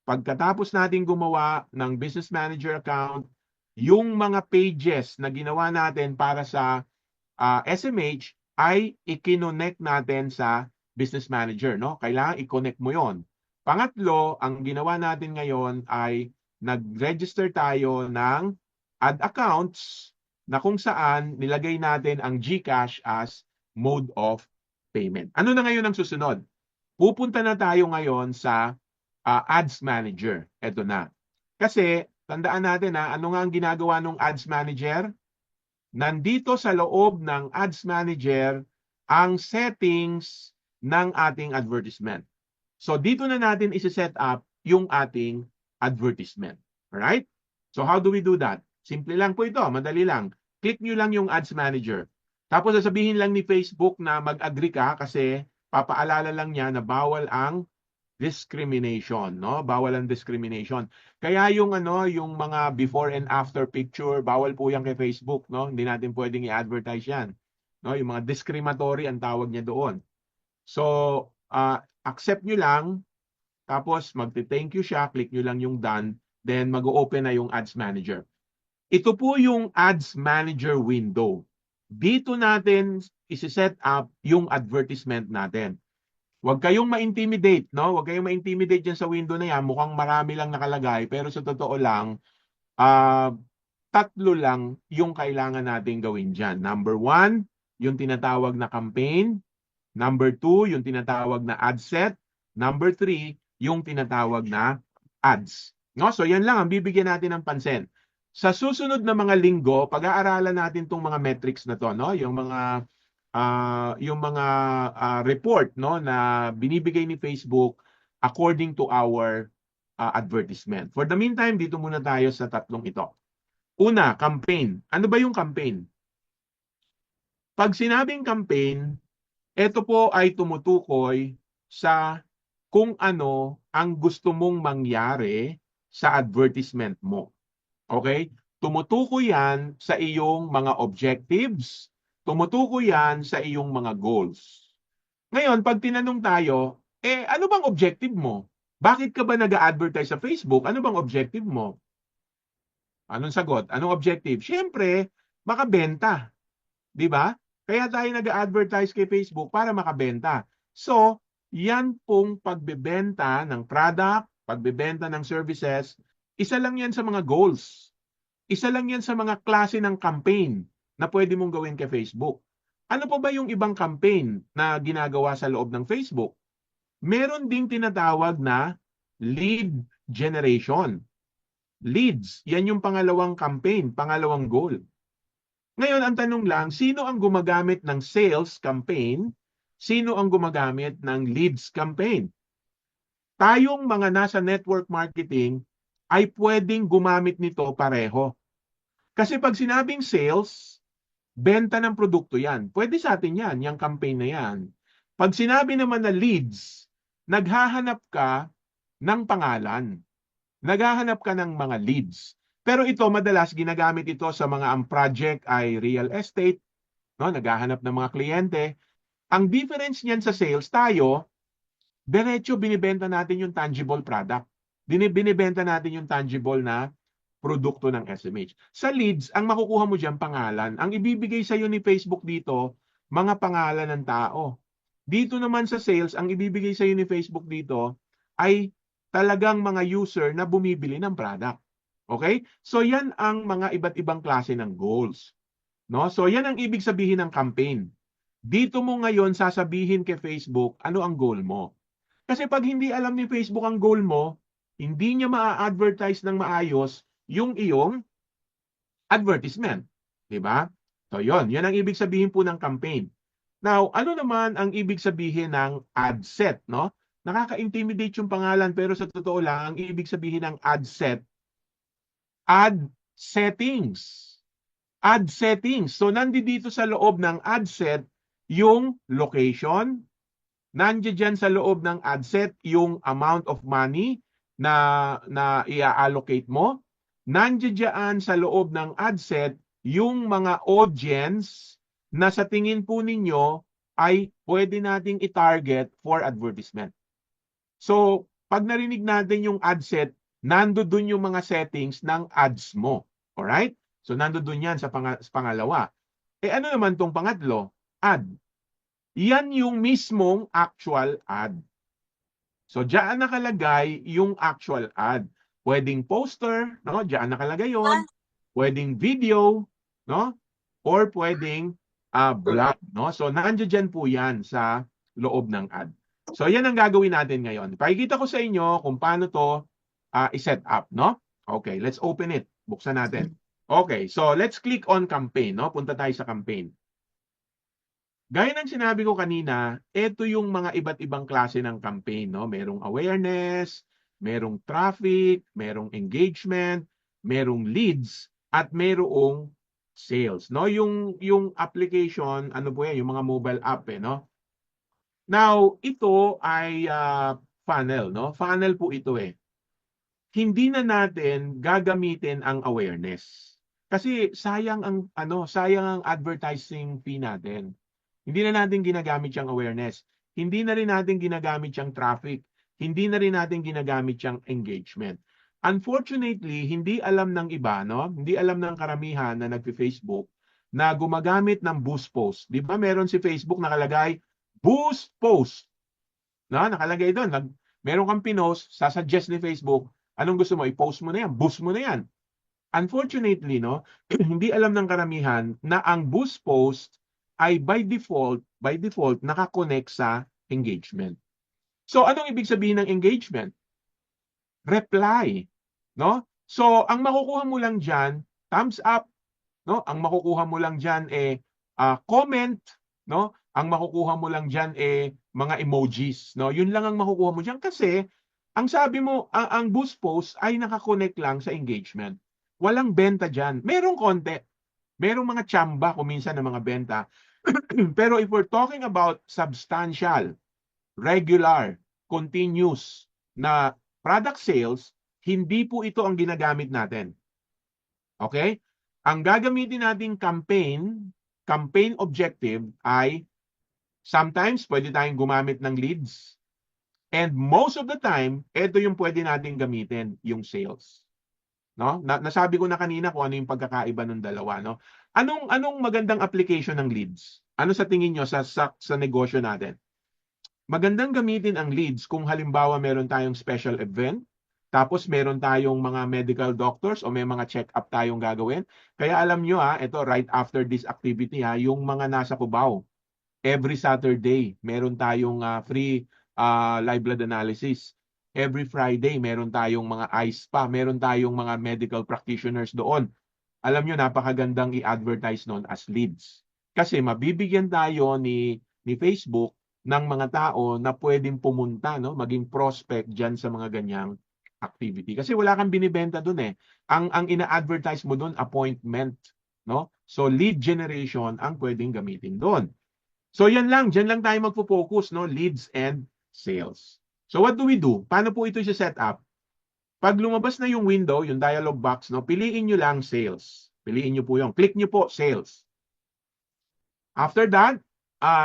Pagkatapos natin gumawa ng business manager account, yung mga pages na ginawa natin para sa SMH ay i-connect natin sa business manager, no? Kailangan i-connect mo 'yon. Pangatlo, ang ginawa natin ngayon ay nag-register tayo ng ad accounts na kung saan nilagay natin ang GCash as mode of payment. Ano na ngayon ang susunod? Pupunta na tayo ngayon sa Ads Manager. Ito na. Kasi tandaan natin ano nga ang ginagawa ng Ads Manager? Nandito sa loob ng Ads Manager ang settings ng ating advertisement. So dito na natin isi-set up yung ating advertisement. Alright? So how do we do that? Simple lang po ito, madali lang. Click nyo lang yung Ads Manager. Tapos sasabihin lang ni Facebook na mag-agree ka kasi papaalala lang niya na bawal ang discrimination, no? Bawal ang discrimination. Kaya yung yung mga before and after picture, bawal po yan kay Facebook, no? Hindi natin pwedeng i-advertise yan. No, yung mga discriminatory ang tawag niya doon. So, accept nyo lang, tapos magte-thank you siya, click nyo lang yung done, then mag-open na yung Ads Manager. Ito po yung Ads Manager window. Dito natin isi-set up yung advertisement natin. Huwag kayong ma-intimidate, no? Huwag kayong ma-intimidate dyan sa window na yan. Mukhang marami lang nakalagay, pero sa totoo lang, tatlo lang yung kailangan natin gawin dyan. Number 1, yung tinatawag na campaign. Number 2, yung tinatawag na ad set. Number 3, yung tinatawag na ads. No? So yan lang ang bibigyan natin ng pansin. Sa susunod na mga linggo, pag-aaralan natin tong mga metrics na to, no? Yung mga report, no, na binibigay ni Facebook according to our advertisement. For the meantime, dito muna tayo sa tatlong ito. Una, campaign. Ano ba yung campaign? Pag sinabing campaign, ito po ay tumutukoy sa kung ano ang gusto mong mangyari sa advertisement mo. Okay? Tumutukoy yan sa iyong mga objectives, tumutukoy yan sa iyong mga goals. Ngayon, pag tinanong tayo, ano bang objective mo? Bakit ka ba nag-a-advertise sa Facebook? Ano bang objective mo? Anong sagot? Anong objective? Siyempre, makabenta. Di ba? Kaya tayo nag-a-advertise kay Facebook para makabenta. So, yan pong pagbebenta ng product, pagbebenta ng services, isa lang yan sa mga goals. Isa lang yan sa mga klase ng campaign na pwede mong gawin kay Facebook. Ano pa ba yung ibang campaign na ginagawa sa loob ng Facebook? Meron ding tinatawag na lead generation. Leads, yan yung pangalawang campaign, pangalawang goal. Ngayon, ang tanong lang, sino ang gumagamit ng sales campaign? Sino ang gumagamit ng leads campaign? Tayong mga nasa network marketing ay pwedeng gumamit nito pareho. Kasi pag sinabing sales, benta ng produkto yan. Pwede sa atin yan, yung campaign na yan. Pag sinabi naman na leads, naghahanap ka ng pangalan. Naghahanap ka ng mga leads. Pero ito, madalas ginagamit ito sa mga ang project ay real estate, no? Naghahanap ng mga kliyente. Ang difference niyan sa sales, tayo, diretso binibenta natin yung tangible product. Binibenta natin yung tangible na produkto ng SMH. Sa leads, ang makukuha mo dyan, pangalan. Ang ibibigay sa iyo ni Facebook dito, mga pangalan ng tao. Dito naman sa sales, ang ibibigay sa iyo ni Facebook dito ay talagang mga user na bumibili ng product. Okay? So yan ang mga iba't ibang klase ng goals. No? So yan ang ibig sabihin ng campaign. Dito mo ngayon sasabihin kay Facebook ano ang goal mo. Kasi pag hindi alam ni Facebook ang goal mo, hindi niya ma-advertise ng maayos yung iyong advertisement. Diba? So yon, yan ang ibig sabihin po ng campaign. Now, ano naman ang ibig sabihin ng ad set, no? Nakaka-intimidate yung pangalan pero sa totoo lang, ang ibig sabihin ng ad set, ad settings. Ad settings. So, nandito sa loob ng ad set yung location, nandiyan dyan sa loob ng ad set yung amount of money na i-allocate mo. Nandiyan dyan sa loob ng ad set yung mga audience na sa tingin po ninyo ay pwede nating i-target for advertisement. So, pag narinig natin yung ad set, nandoon yung mga settings ng ads mo. Alright? So, nandoon yan sa pangalawa. Ano naman tong pangatlo? Ad. Yan yung mismong actual ad. So, diyan nakalagay yung actual ad. Pwedeng poster, no? Diyan nakalagay yon. Pwedeng video, no? Or pwedeng blog, no? So, nandiyan dyan po yan sa loob ng ad. So, yan ang gagawin natin ngayon. Pakikita ko sa inyo kung paano to i-set up, no? Okay, let's open it. Buksan natin. Okay, so let's click on campaign, no? Punta tayo sa campaign. Gaya ng sinabi ko kanina, ito yung mga iba't ibang klase ng campaign, no? Merong awareness, merong traffic, merong engagement, merong leads, at merong sales, no? Yung application, ano po yan, yung mga mobile app, no? Now, ito ay funnel, no? Funnel po ito eh. Hindi na natin gagamitin ang awareness. Kasi sayang ang advertising fee natin. Hindi na natin ginagamit yung awareness. Hindi na rin natin ginagamit yung traffic. Hindi na rin natin ginagamit yung engagement. Unfortunately, hindi alam ng iba, no? Hindi alam ng karamihan na nagfi-Facebook na gumagamit ng boost post. 'Di ba? Meron si Facebook nakalagay boost post. No, nakalagay doon. Meron kang pinost, sasuggest ni Facebook, anong gusto mo? I-post mo na yan, boost mo na yan. Unfortunately, no, hindi alam ng karamihan na ang boost post ay by default nakakonect sa engagement. So anong ibig sabihin ng engagement? Reply, no? So ang makukuha mo lang diyan, thumbs up, no? Ang makukuha mo lang diyan comment, no? Ang makukuha mo lang diyan mga emojis, no? Yun lang ang makukuha mo diyan kasi ang sabi mo ang boost post ay nakakonect lang sa engagement. Walang benta diyan. Merong konti. Merong mga tsamba kuminsan ng mga benta. Pero if we're talking about substantial, regular, continuous na product sales, hindi po ito ang ginagamit natin. Okay? Ang gagamitin nating campaign objective ay sometimes pwede tayong gumamit ng leads. And most of the time, ito yung pwede nating gamitin, yung sales. No? Nasabi ko na kanina kung ano yung pagkakaiba ng dalawa, no? Anong magandang application ng leads? Ano sa tingin nyo sa negosyo natin? Magandang gamitin ang leads kung halimbawa meron tayong special event, tapos meron tayong mga medical doctors o may mga check-up tayong gagawin. Kaya alam nyo ito right after this activity yung mga nasa Cubao, every Saturday meron tayong free live blood analysis. Every Friday, meron tayong mga eye spa, meron tayong mga medical practitioners doon. Alam nyo, napakagandang i-advertise noon as leads. Kasi mabibigyan tayo ni Facebook ng mga tao na pwedeng pumunta, no? Maging prospect dyan sa mga ganyang activity. Kasi wala kang binibenta doon eh. Ang ina-advertise mo doon, appointment. No? So lead generation ang pwedeng gamitin doon. So yan lang, dyan lang tayo magpo-focus, no? Leads and sales. So what do we do? Paano po ito i-set up? Pag lumabas na yung window, yung dialog box, no, piliin nyo lang sales. Piliin nyo po yung. Click nyo po sales. After that,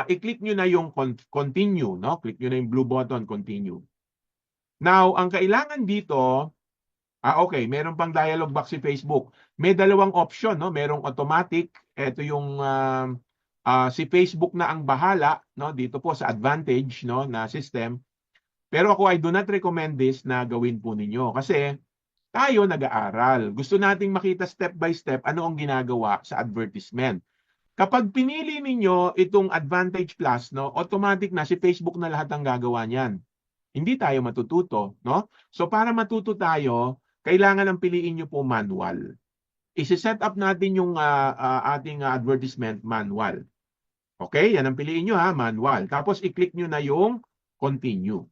i-click nyo na yung continue. No? Click nyo na yung blue button, continue. Now, ang kailangan dito, okay, meron pang dialog box si Facebook. May dalawang option. No? Merong automatic. Ito yung si Facebook na ang bahala, no, dito po sa advantage, no, na system. Pero ako I do not recommend this na gawin po ninyo kasi tayo nag-aaral. Gusto nating makita step by step ano ang ginagawa sa advertisement. Kapag pinili ninyo itong Advantage Plus, no, automatic na si Facebook na lahat ang gagawa niyan. Hindi tayo matututo, no? So para matuto tayo, kailangan ang piliin nyo po manual. Isi-set up natin yung ating advertisement manual. Okay, yan ang piliin nyo manual. Tapos i-click nyo na yung continue.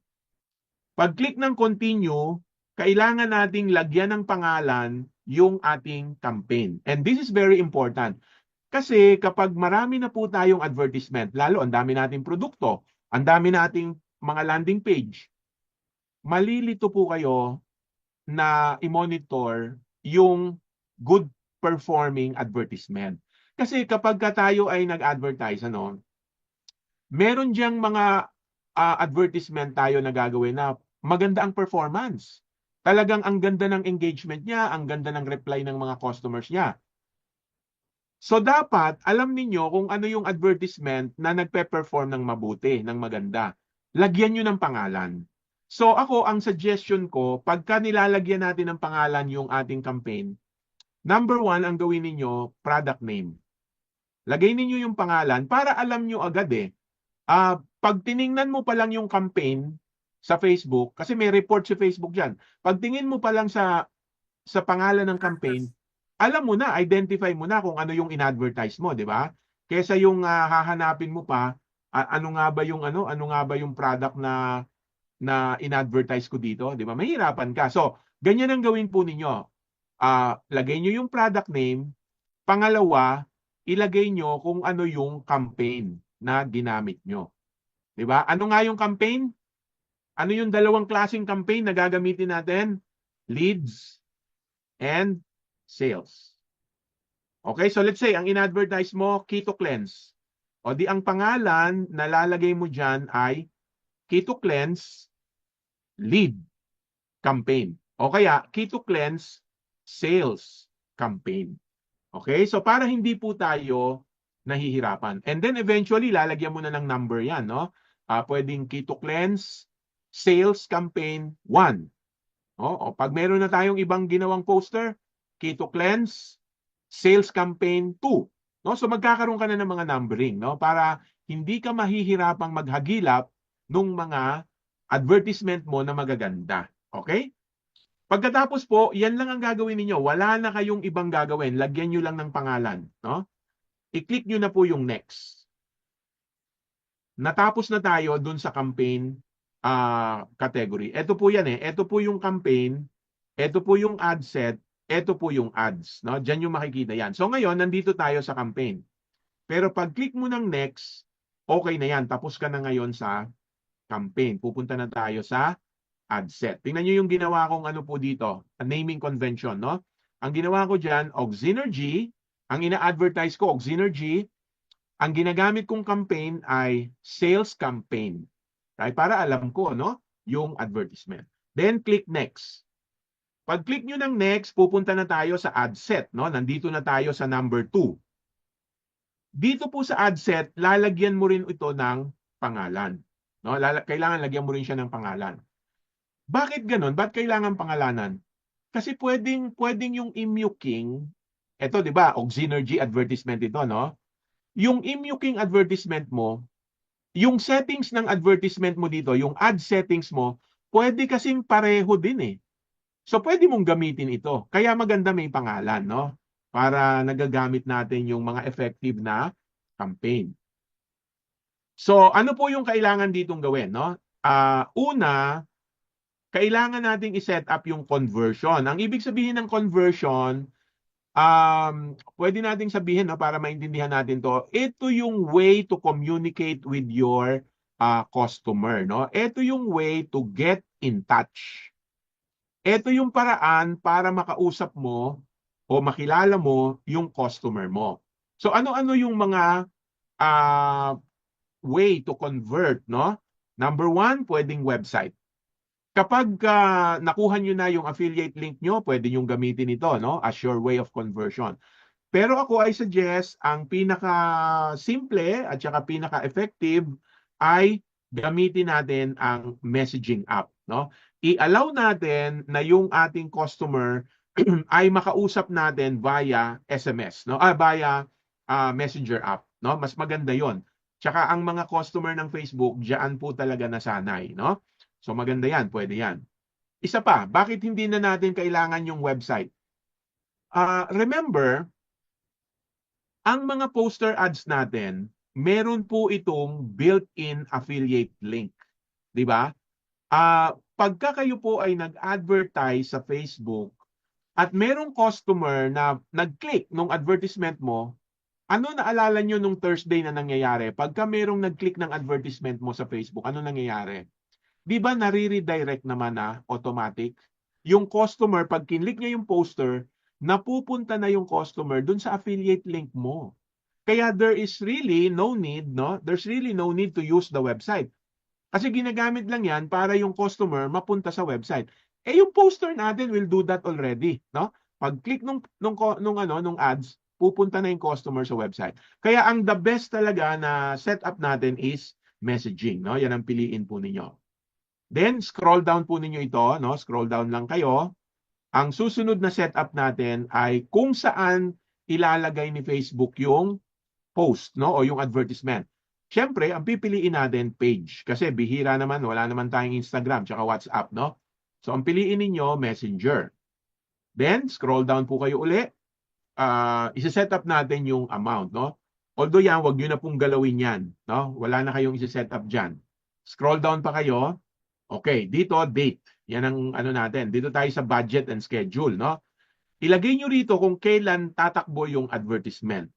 Pag-click ng continue, kailangan nating lagyan ng pangalan yung ating campaign. And this is very important. Kasi kapag marami na po tayong advertisement, lalo ang dami nating produkto, ang dami nating mga landing page, malilito po kayo na i-monitor yung good performing advertisement. Kasi kapag tayo ay nag-advertise, meron diyang mga advertisement tayo na gagawin na maganda ang performance. Talagang ang ganda ng engagement niya, ang ganda ng reply ng mga customers niya. So dapat alam ninyo kung ano yung advertisement na nagpe-perform ng mabuti, ng maganda. Lagyan nyo ng pangalan. So ako, ang suggestion ko, pagka nilalagyan natin ng pangalan yung ating campaign, number one, ang gawin ninyo, product name. Lagay ninyo yung pangalan para alam nyo agad pag tiningnan mo pa lang yung campaign sa Facebook, kasi may report sa Facebook dyan, pag tingin mo pa lang sa pangalan ng campaign, alam mo na, identify mo na kung ano yung in-advertise mo, di ba? Kesa yung hahanapin mo pa, ano nga ba yung product na in-advertise ko dito, di ba? Mahirapan ka. So, ganyan ang gawin po ninyo. Lagay nyo yung product name. Pangalawa, ilagay nyo kung ano yung campaign na ginamit nyo. Di ba? Ano nga yung campaign? Ano yung dalawang klaseng campaign na gagamitin natin? Leads and sales. Okay, so let's say, ang in-advertise mo, Keto Cleanse. O di ang pangalan na lalagay mo dyan ay Keto Cleanse Lead Campaign. O kaya, Keto Cleanse Sales Campaign. Okay, so para hindi po tayo nahihirapan. And then eventually, lalagyan mo na ng number yan, no? Pwedeng Keto Cleanse Sales Campaign 1. O pag meron na tayong ibang ginawang poster, Keto Cleanse Sales Campaign 2. No? So magkakaroon ka na ng mga numbering, no? Para hindi ka mahihirapang maghagilap ng mga advertisement mo na magaganda. Okay? Pagkatapos po, yan lang ang gagawin ninyo. Wala na kayong ibang gagawin. Lagyan nyo lang ng pangalan. No? I-click nyo na po yung next. Natapos na tayo dun sa campaign category. Ito po yan Ito po yung campaign. Ito po yung ad set. Ito po yung ads. No? Diyan yung makikita yan. So ngayon, nandito tayo sa campaign. Pero pag click mo ng next, okay na yan. Tapos ka na ngayon sa campaign. Pupunta na tayo sa ad set. Tingnan nyo yung ginawa kong ano po dito. A naming convention. No? Ang ginawa ko dyan, Oxynergy. Ang ina-advertise ko, Oxynergy. Ang ginagamit kong campaign ay sales campaign. Okay? Para alam ko, no? Yung advertisement. Then click next. Pag-click nyo ng next, pupunta na tayo sa ad set. No? Nandito na tayo sa number 2. Dito po sa ad set, lalagyan mo rin ito ng pangalan. No? Kailangan lagyan mo rin siya ng pangalan. Bakit ganun? Ba't kailangan pangalanan? Kasi pwedeng yung Immuking, ito di ba, Oxynergy advertisement ito, no? Yung Immuking advertisement mo, yung settings ng advertisement mo dito, yung ad settings mo, pwede kasing pareho din So pwede mong gamitin ito. Kaya maganda may pangalan, no? Para nagagamit natin yung mga effective na campaign. So ano po yung kailangan ditong gawin, no? Una, kailangan nating i-set up yung conversion. Ang ibig sabihin ng conversion, pwede nating sabihin, no, para maintindihan natin to, ito yung way to communicate with your customer, no? Ito yung way to get in touch. Ito yung paraan para makausap mo o makilala mo yung customer mo. So ano-ano yung mga way to convert, no? Number 1, pwedeng website. Kapag nakuha nyo na yung affiliate link nyo, pwede nyo gamitin ito, no? As your way of conversion. Pero ako ay suggest, ang pinaka-simple at saka pinaka-effective ay gamitin natin ang messaging app, no? I-allow natin na yung ating customer ay makausap natin via SMS, no? Via Messenger app, no? Mas maganda 'yon. Tsaka ang mga customer ng Facebook, diyan po talaga nasanay, no? So maganda 'yan, pwede 'yan. Isa pa, bakit hindi na natin kailangan yung website? Remember, ang mga poster ads natin, meron po itong built-in affiliate link. 'Di ba? pagka kayo po ay nag-advertise sa Facebook at merong customer na nag-click nung advertisement mo, ano naalala nyo nung Thursday na nangyayari? Pagka merong nag-click ng advertisement mo sa Facebook, ano nangyayari? Di ba nare-redirect naman na automatic? Yung customer, pag kinlik niya yung poster, napupunta na yung customer dun sa affiliate link mo. Kaya there is really no need, no? There's really no need to use the website. Kasi ginagamit lang yan para yung customer mapunta sa website. Eh yung poster natin will do that already, no? Pag-click nung ads, pupunta na yung customer sa website. Kaya ang the best talaga na setup natin is messaging, no? Yan ang piliin po ninyo. Then scroll down po ninyo ito, no? Scroll down lang kayo. Ang susunod na setup natin ay kung saan ilalagay ni Facebook yung post, no? O yung advertisement. Siyempre, ang pipiliin natin page kasi bihira naman, wala naman tayong Instagram tsaka WhatsApp, no? So ang piliin ninyo Messenger. Then scroll down po kayo uli. Isa-set up natin yung amount, no? Although yan, wag niyo na pong galawin yan, no? Wala na kayong isa-set up diyan. Scroll down pa kayo. Okay, dito date. Yan ang ano natin. Dito tayo sa budget and schedule, no? Ilagay niyo rito kung kailan tatakbo yung advertisement.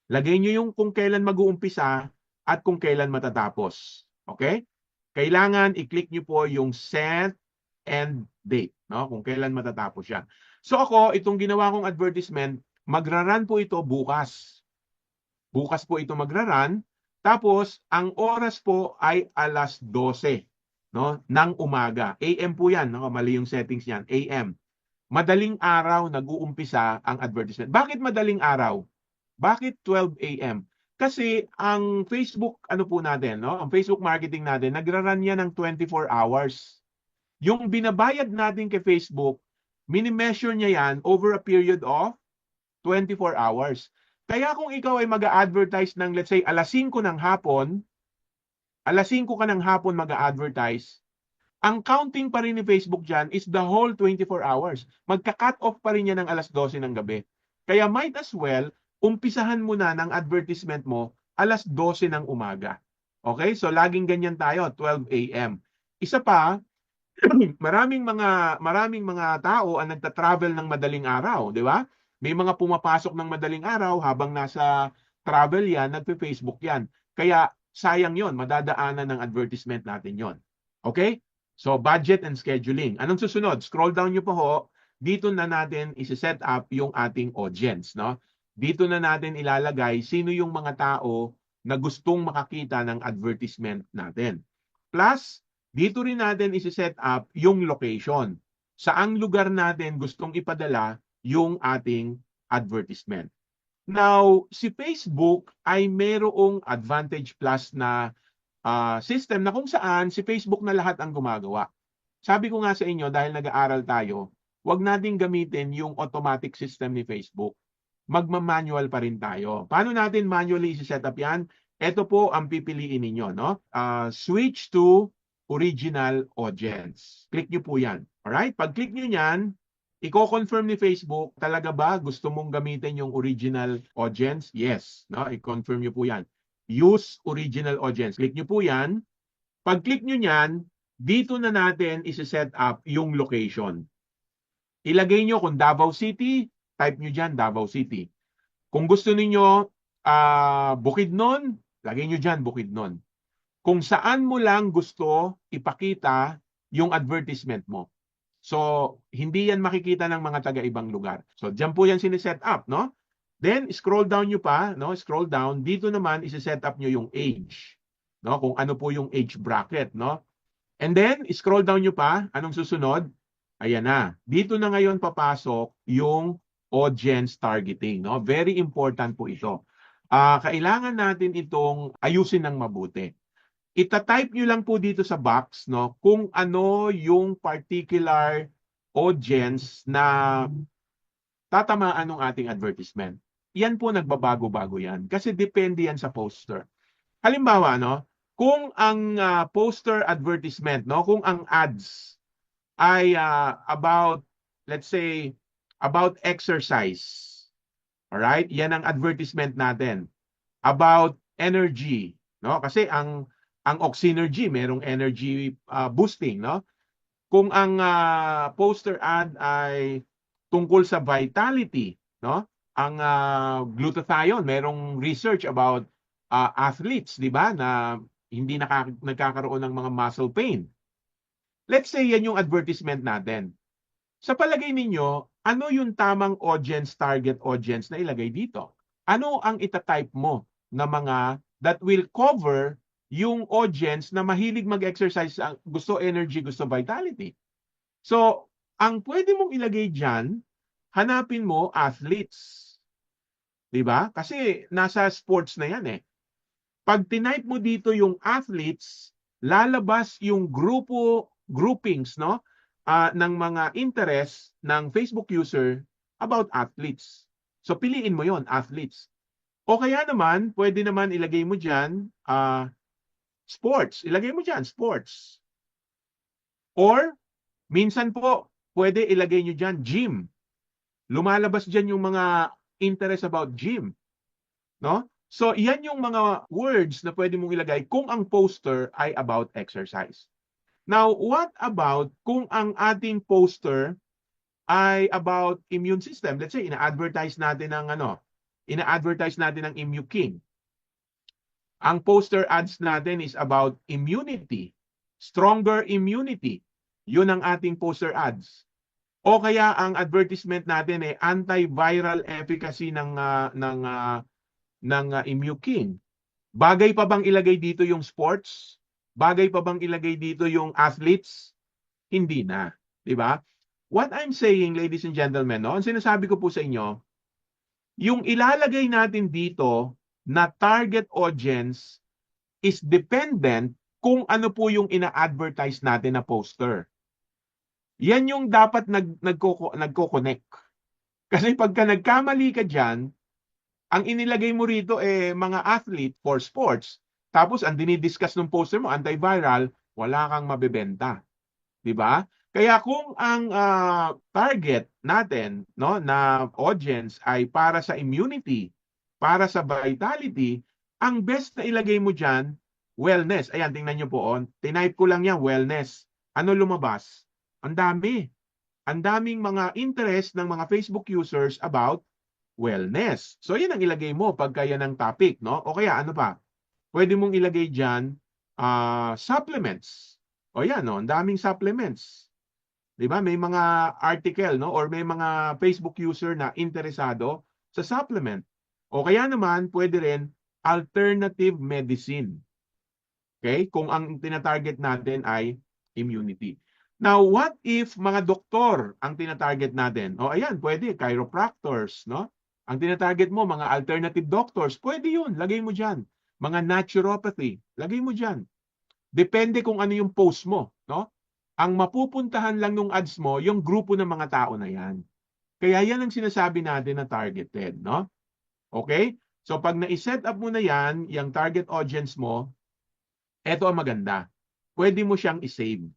Lagay niyo yung kung kailan mag-uumpisa at kung kailan matatapos. Okay? Kailangan i-click niyo po yung set and date, no? Kung kailan matatapos yan. So ako, itong ginawa kong advertisement, magra-run po ito bukas. Bukas po ito magra-run. Tapos, ang oras po ay alas 12, no? Ng umaga. AM po yan, no? Mali yung settings niyan. AM. Madaling araw nag-uumpisa ang advertisement. Bakit madaling araw? Bakit 12 AM? Kasi ang Facebook ano po natin, no? Ang Facebook marketing natin, nagra-run yan ng 24 hours. Yung binabayad natin kay Facebook, mini-measure niya yan over a period of 24 hours. Kaya kung ikaw ay mag-a-advertise ng let's say alas 5 ng hapon, alas 5 ka ng hapon mag-a-advertise, ang counting pa rin ni Facebook dyan is the whole 24 hours. Magka-cut off pa rin yan ng alas 12 ng gabi. Kaya might as well, umpisahan mo na ng advertisement mo alas 12 ng umaga. Okay? So laging ganyan tayo, 12 AM. Isa pa, maraming mga tao ang nagta-travel ng madaling araw, di ba? May mga pumapasok ng madaling araw habang nasa travel yan, nagpe-Facebook yan. Kaya sayang yon, madadaanan ng advertisement natin yon. Okay? So budget and scheduling. Anong susunod? Scroll down nyo po ho. Dito na natin isi-set up yung ating audience, no? Dito na natin ilalagay sino yung mga tao na gustong makakita ng advertisement natin. Plus, dito rin natin isi-set up yung location. Saang lugar natin gustong ipadala yung ating advertisement. Now, si Facebook ay mayroong Advantage Plus na system na kung saan si Facebook na lahat ang gumagawa. Sabi ko nga sa inyo, dahil nag-aaral tayo, huwag natin gamitin yung automatic system ni Facebook. Magma-manual pa rin tayo. Paano natin manually i-set up yan? Ito po ang pipiliin ninyo, no? Switch to original audience. Click nyo po yan. Alright? Pag click nyo yan, i-confirm ni Facebook, talaga ba gusto mong gamitin yung original audience? Yes. No? I-confirm nyo po yan. Use original audience. Click nyo po yan. Pag click nyo yan, dito na natin isi-set up yung location. Ilagay nyo kung Davao City, type nyo dyan Davao City. Kung gusto niyo Bukidnon, lagay nyo dyan Bukidnon. Kung saan mo lang gusto ipakita yung advertisement mo. So, hindi yan makikita ng mga taga-ibang lugar. So, dyan po yan siniset up, no? Then, scroll down nyo pa, no? Scroll down. Dito naman, isi-set up nyo yung age. No? Kung ano po yung age bracket, no? And then, scroll down nyo pa. Anong susunod? Ayan na. Dito na ngayon papasok yung audience targeting, no? Very important po ito. Kailangan natin itong ayusin ng mabuti. Ita-type nyo lang po dito sa box, no, kung ano yung particular audience na tatamaan ng ating advertisement. Yan po nagbabago-bago yan kasi depende yan sa poster. Halimbawa, no, kung ang poster advertisement, no, kung ang ads ay about, let's say, about exercise. Alright? Yan ang advertisement natin. About energy, no? Kasi ang Oxynergy, merong energy boosting, no? Kung ang poster ad ay tungkol sa vitality, no? Ang glutathione, merong research about athletes, di ba, na hindi nagkakaroon ng mga muscle pain. Let's say yan yung advertisement natin. Sa palagay ninyo, ano yung tamang audience, target audience na ilagay dito? Ano ang itatype mo na mga that will cover yung audience na mahilig mag-exercise, gusto energy, gusto vitality? So, ang pwede mong ilagay dyan, hanapin mo athletes. Di ba? Kasi nasa sports na yan eh. Pag tinype mo dito yung athletes, lalabas yung groupings, no? Ng mga interest ng Facebook user about athletes. So piliin mo yon, athletes. O kaya naman, pwede naman ilagay mo dyan, sports. Ilagay mo dyan, sports. Or, minsan po, pwede ilagay nyo dyan, gym. Lumalabas dyan yung mga interest about gym. No? So, yan yung mga words na pwede mong ilagay kung ang poster ay about exercise. Now, what about kung ang ating poster ay about immune system? Let's say, ina-advertise natin ng Immuking. Ang poster ads natin is about immunity, stronger immunity. Yun ang ating poster ads. O kaya ang advertisement natin ay antiviral efficacy ng Immuking. Bagay pa bang ilagay dito yung sports? Bagay pa bang ilagay dito yung athletes? Hindi na, 'di ba? What I'm saying, ladies and gentlemen, no, ang sinasabi ko po sa inyo, yung ilalagay natin dito na target audience is dependent kung ano po yung ina-advertise natin na poster. Yan yung dapat nagko-connect. Kasi pagka nagkamali ka dyan, ang inilagay mo rito mga athlete for sports. Tapos ang dinidiscuss ng poster mo, antiviral, wala kang mabebenta. 'Di ba? Kaya kung ang target natin, no, na audience ay para sa immunity, para sa vitality, ang best na ilagay mo diyan, wellness. Ayan, tingnan niyo po, tinype ko lang yan, wellness. Ano lumabas? Ang dami. Ang daming mga interest ng mga Facebook users about wellness. So, yan ang ilagay mo pagka yan ang topic, no? O kaya, ano pa? Pwede mong ilagay dyan, supplements. O yan, no? Ang daming supplements. Di ba? May mga article, no? Or may mga Facebook user na interesado sa supplement. O kaya naman, pwede rin alternative medicine. Okay? Kung ang tinatarget natin ay immunity. Now, what if mga doktor ang tinatarget natin? O ayan, pwede, chiropractors, no? Ang tinatarget mo, mga alternative doctors, pwede yun, lagay mo dyan. Mga naturopathy, lagay mo dyan. Depende kung ano yung post mo, no? Ang mapupuntahan lang ng ads mo, yung grupo ng mga tao na yan. Kaya yan ang sinasabi natin na targeted, no? Okay? So pag na-set up mo na yan, yung target audience mo, eto ang maganda. Pwede mo siyang isave.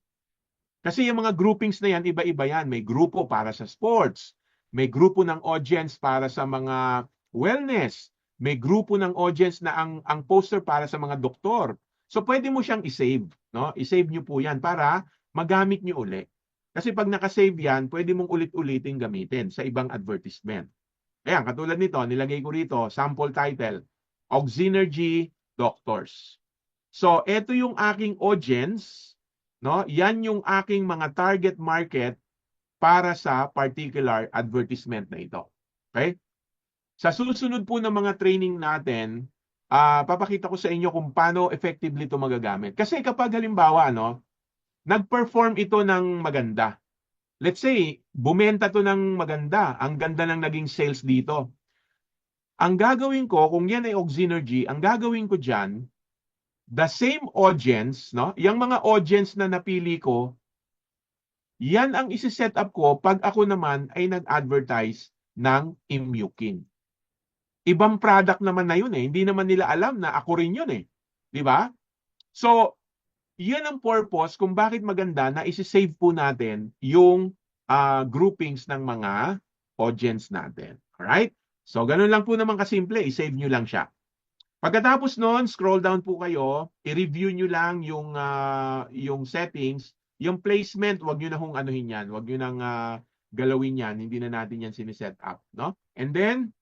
Kasi yung mga groupings na yan, iba-iba yan. May grupo para sa sports. May grupo ng audience para sa mga wellness. May grupo ng audience na ang poster para sa mga doktor. So pwede mo siyang isave. No? Isave nyo po yan para magamit nyo uli. Kasi pag nakasave yan, pwede mong ulit-ulitin gamitin sa ibang advertisement. Ayan, katulad nito, nilagay ko rito, sample title, Oxynergy Doctors. So, ito yung aking audience, no? Yan yung aking mga target market para sa particular advertisement na ito. Okay? Sa susunod po ng mga training natin, papakita ko sa inyo kung paano effectively ito magagamit. Kasi kapag halimbawa, no, nag-perform ito ng maganda. Let's say, bumenta to ng maganda. Ang ganda ng naging sales dito. Ang gagawin ko, kung yan ay Oxynergy, ang gagawin ko dyan, the same audience, no? Yung mga audience na napili ko, yan ang isi-set up ko pag ako naman ay nag-advertise ng Immuking. Ibang product naman na yun eh. Hindi naman nila alam na ako rin yun eh. Di ba? So, yan ang purpose kung bakit maganda na isi-save po natin yung groupings ng mga audience natin. Alright? So, ganun lang po naman kasimple. I-save nyo lang siya. Pagkatapos nun, scroll down po kayo. I-review nyo lang yung settings Yung placement, wag nyo na hong anuhin yan. Wag nyo nang galawin yan. Hindi na natin yan siniset up. No? And then,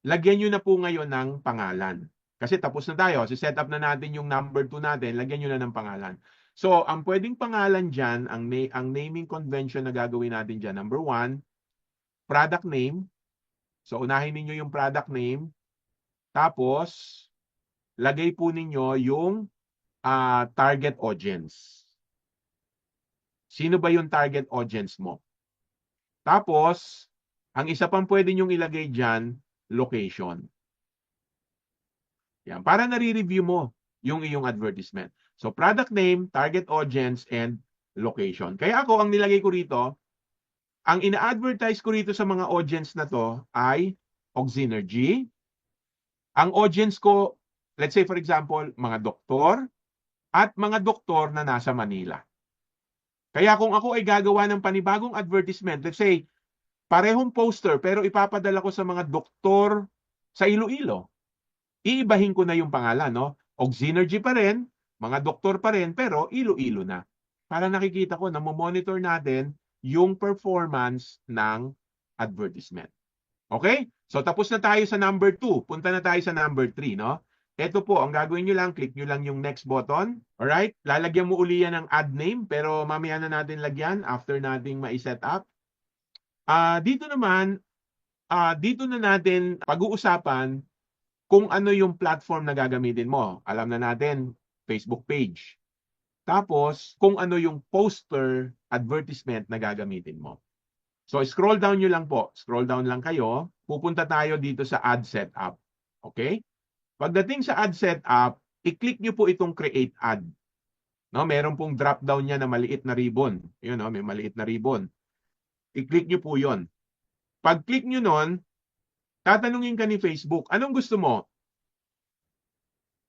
lagyan nyo na po ngayon ng pangalan. Kasi tapos na tayo. Si-set up na natin yung number 2 natin. Lagyan nyo na ng pangalan. So, ang pwedeng pangalan dyan, ang naming convention na gagawin natin dyan, number 1, product name. So, unahin ninyo yung product name. Tapos, lagay po ninyo yung target audience. Sino ba yung target audience mo? Tapos, ang isa pang pwede nyong ilagay dyan, location. Yan, para nare-review mo yung iyong advertisement. So, product name, target audience, and location. Kaya ako, ang nilagay ko rito, ang ina-advertise ko rito sa mga audience na to ay Oxynergy. Ang audience ko, let's say for example, mga doktor at mga doktor na nasa Manila. Kaya kung ako ay gagawa ng panibagong advertisement, let's say, parehong poster pero ipapadala ko sa mga doktor sa Iloilo, iibahin ko na yung pangalan, no? Oxynergy pa rin, mga doktor pa rin, pero Iloilo na. Para nakikita ko na monitor natin yung performance ng advertisement. Okay? So tapos na tayo sa number 2. Punta na tayo sa number 3, no? Ito po, ang gagawin nyo lang, click nyo lang yung next button. Alright? Lalagyan mo uli yan ng ad name, pero mamaya na natin lagyan after nating ma-set up. Dito naman, dito na natin pag-uusapan kung ano yung platform na gagamitin mo. Alam na natin, Facebook page. Tapos, kung ano yung poster advertisement na gagamitin mo. So, scroll down nyo lang po. Scroll down lang kayo. Pupunta tayo dito sa ad setup. Okay? Pagdating sa ad setup, i-click nyo po itong create ad. No, meron pong drop down niya na maliit na ribbon. Yun, no, may maliit na ribbon. I-click nyo po yon. Pag-click nyo nun, tatanungin ka ni Facebook, anong gusto mo?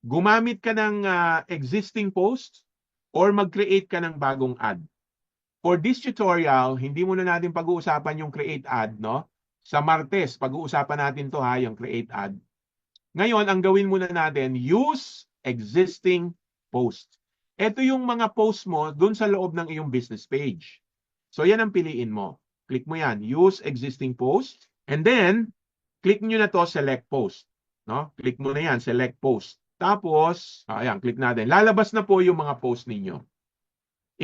Gumamit ka ng existing post or mag-create ka ng bagong ad? For this tutorial, hindi muna natin pag-uusapan yung create ad, no? Sa Martes, pag-uusapan natin to ha, yung create ad. Ngayon, ang gawin muna natin, use existing post. Ito yung mga post mo dun sa loob ng iyong business page. So, yan ang piliin mo. Click mo yan, use existing post. And then, click nyo na to, select post. No? Click mo na yan, select post. Tapos, ayan, click natin. Lalabas na po yung mga post ninyo.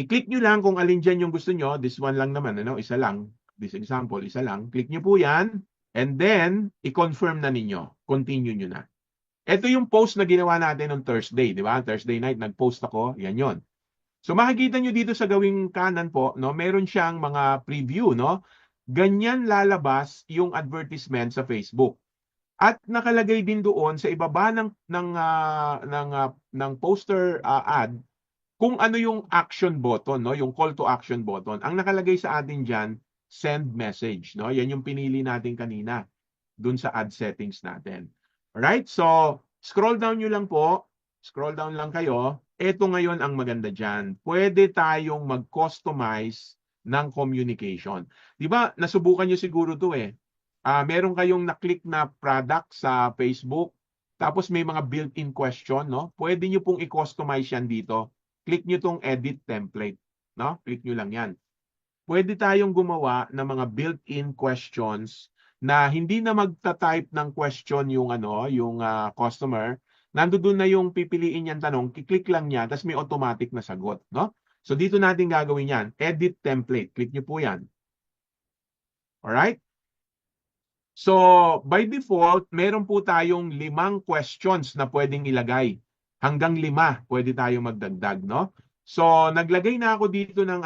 I-click nyo lang kung alin dyan yung gusto nyo. This one lang naman, ano? Isa lang. This example, isa lang. Click nyo po yan. And then, i-confirm na ninyo. Continue nyo na. Ito yung post na ginawa natin on Thursday, di ba? Thursday night, nag-post ako. Yan yon. So makikita nyo dito sa gawing kanan po, no, meron siyang mga preview, no? Ganyan lalabas yung advertisement sa Facebook. At nakalagay din doon sa ibaba ng poster ad kung ano yung action button, no? Yung call to action button. Ang nakalagay sa atin diyan, send message, no? Yan yung pinili natin kanina dun sa ad settings natin. Alright? So, scroll down nyo lang po. Scroll down lang kayo. Ito ngayon ang maganda dyan. Pwede tayong mag-customize ng communication. Di ba, nasubukan nyo siguro to eh. Meron kayong na-click na product sa Facebook, tapos may mga built-in question, no? Pwede nyo pong i-customize yan dito. Click nyo tong edit template, no? Click nyo lang yan. Pwede tayong gumawa ng mga built-in questions na hindi na magta-type ng question yung customer, nandoon na yung pipiliin niyang tanong, kiklik lang niya, tapos may automatic na sagot, no? So dito natin gagawin yan, edit template. Click niyo po yan. Alright? So, by default, meron po tayong 5 questions na pwedeng ilagay. Hanggang 5 pwede tayong magdagdag, no? So, naglagay na ako dito ng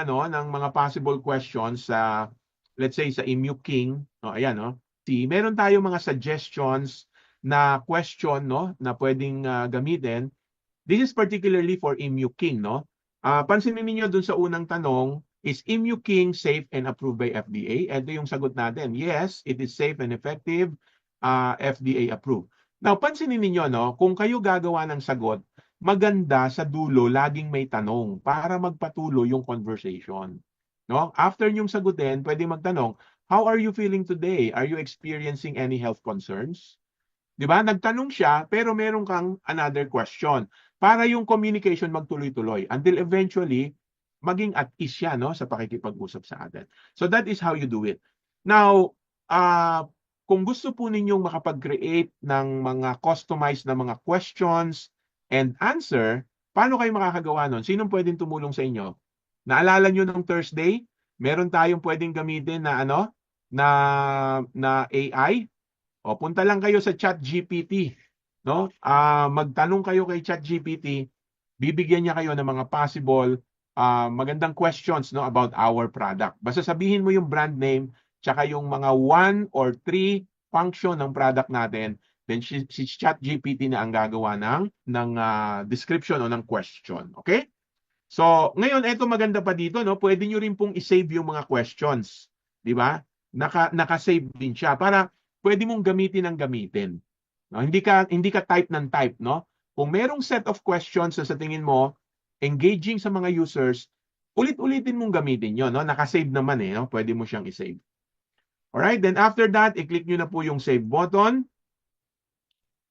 mga possible questions sa let's say sa Emu King, no, ayan, no. Meron tayong mga suggestions na question, no, na pwedeng gamitin. This is particularly for Emu King, no. Pansinin niyo dun sa unang tanong, is Emu King safe and approved by FDA? Ito yung sagot natin. Yes, it is safe and effective, FDA approved. Now, pansinin niyo, no, kung kayo gagawa ng sagot, maganda sa dulo laging may tanong para magpatuloy yung conversation. No? After nyong sagutin, pwede magtanong, how are you feeling today? Are you experiencing any health concerns? Di ba? Nagtanong siya, pero meron kang another question para yung communication magtuloy-tuloy until eventually maging at ease siya, no, sa pakikipag-usap sa atin. So that is how you do it. Now, kung gusto po ninyong makapag-create ng mga customized na mga questions and answer, paano kayo makakagawa nun? Sinong pwedeng tumulong sa inyo? Naalala nyo nung Thursday, meron tayong pwedeng gamitin na na AI. O punta lang kayo sa ChatGPT, no? Magtanong kayo kay ChatGPT, bibigyan niya kayo ng mga possible magandang questions, no, about our product. Basta sabihin mo yung brand name tsaka yung mga 1 or 3 function ng product natin, then si ChatGPT na ang gagawa ng description o ng question. Okay? So, ngayon, ito maganda pa dito, no? Pwede nyo rin pong isave yung mga questions. Di ba? Naka-save din siya para pwede mong gamitin ng gamitin. No? Hindi ka type ng type, no? Kung merong set of questions na sa tingin mo, engaging sa mga users, ulit-ulitin mong gamitin yon, no? Naka-save naman eh, no? Pwede mo siyang isave. Alright, then after that, i-click nyo na po yung save button.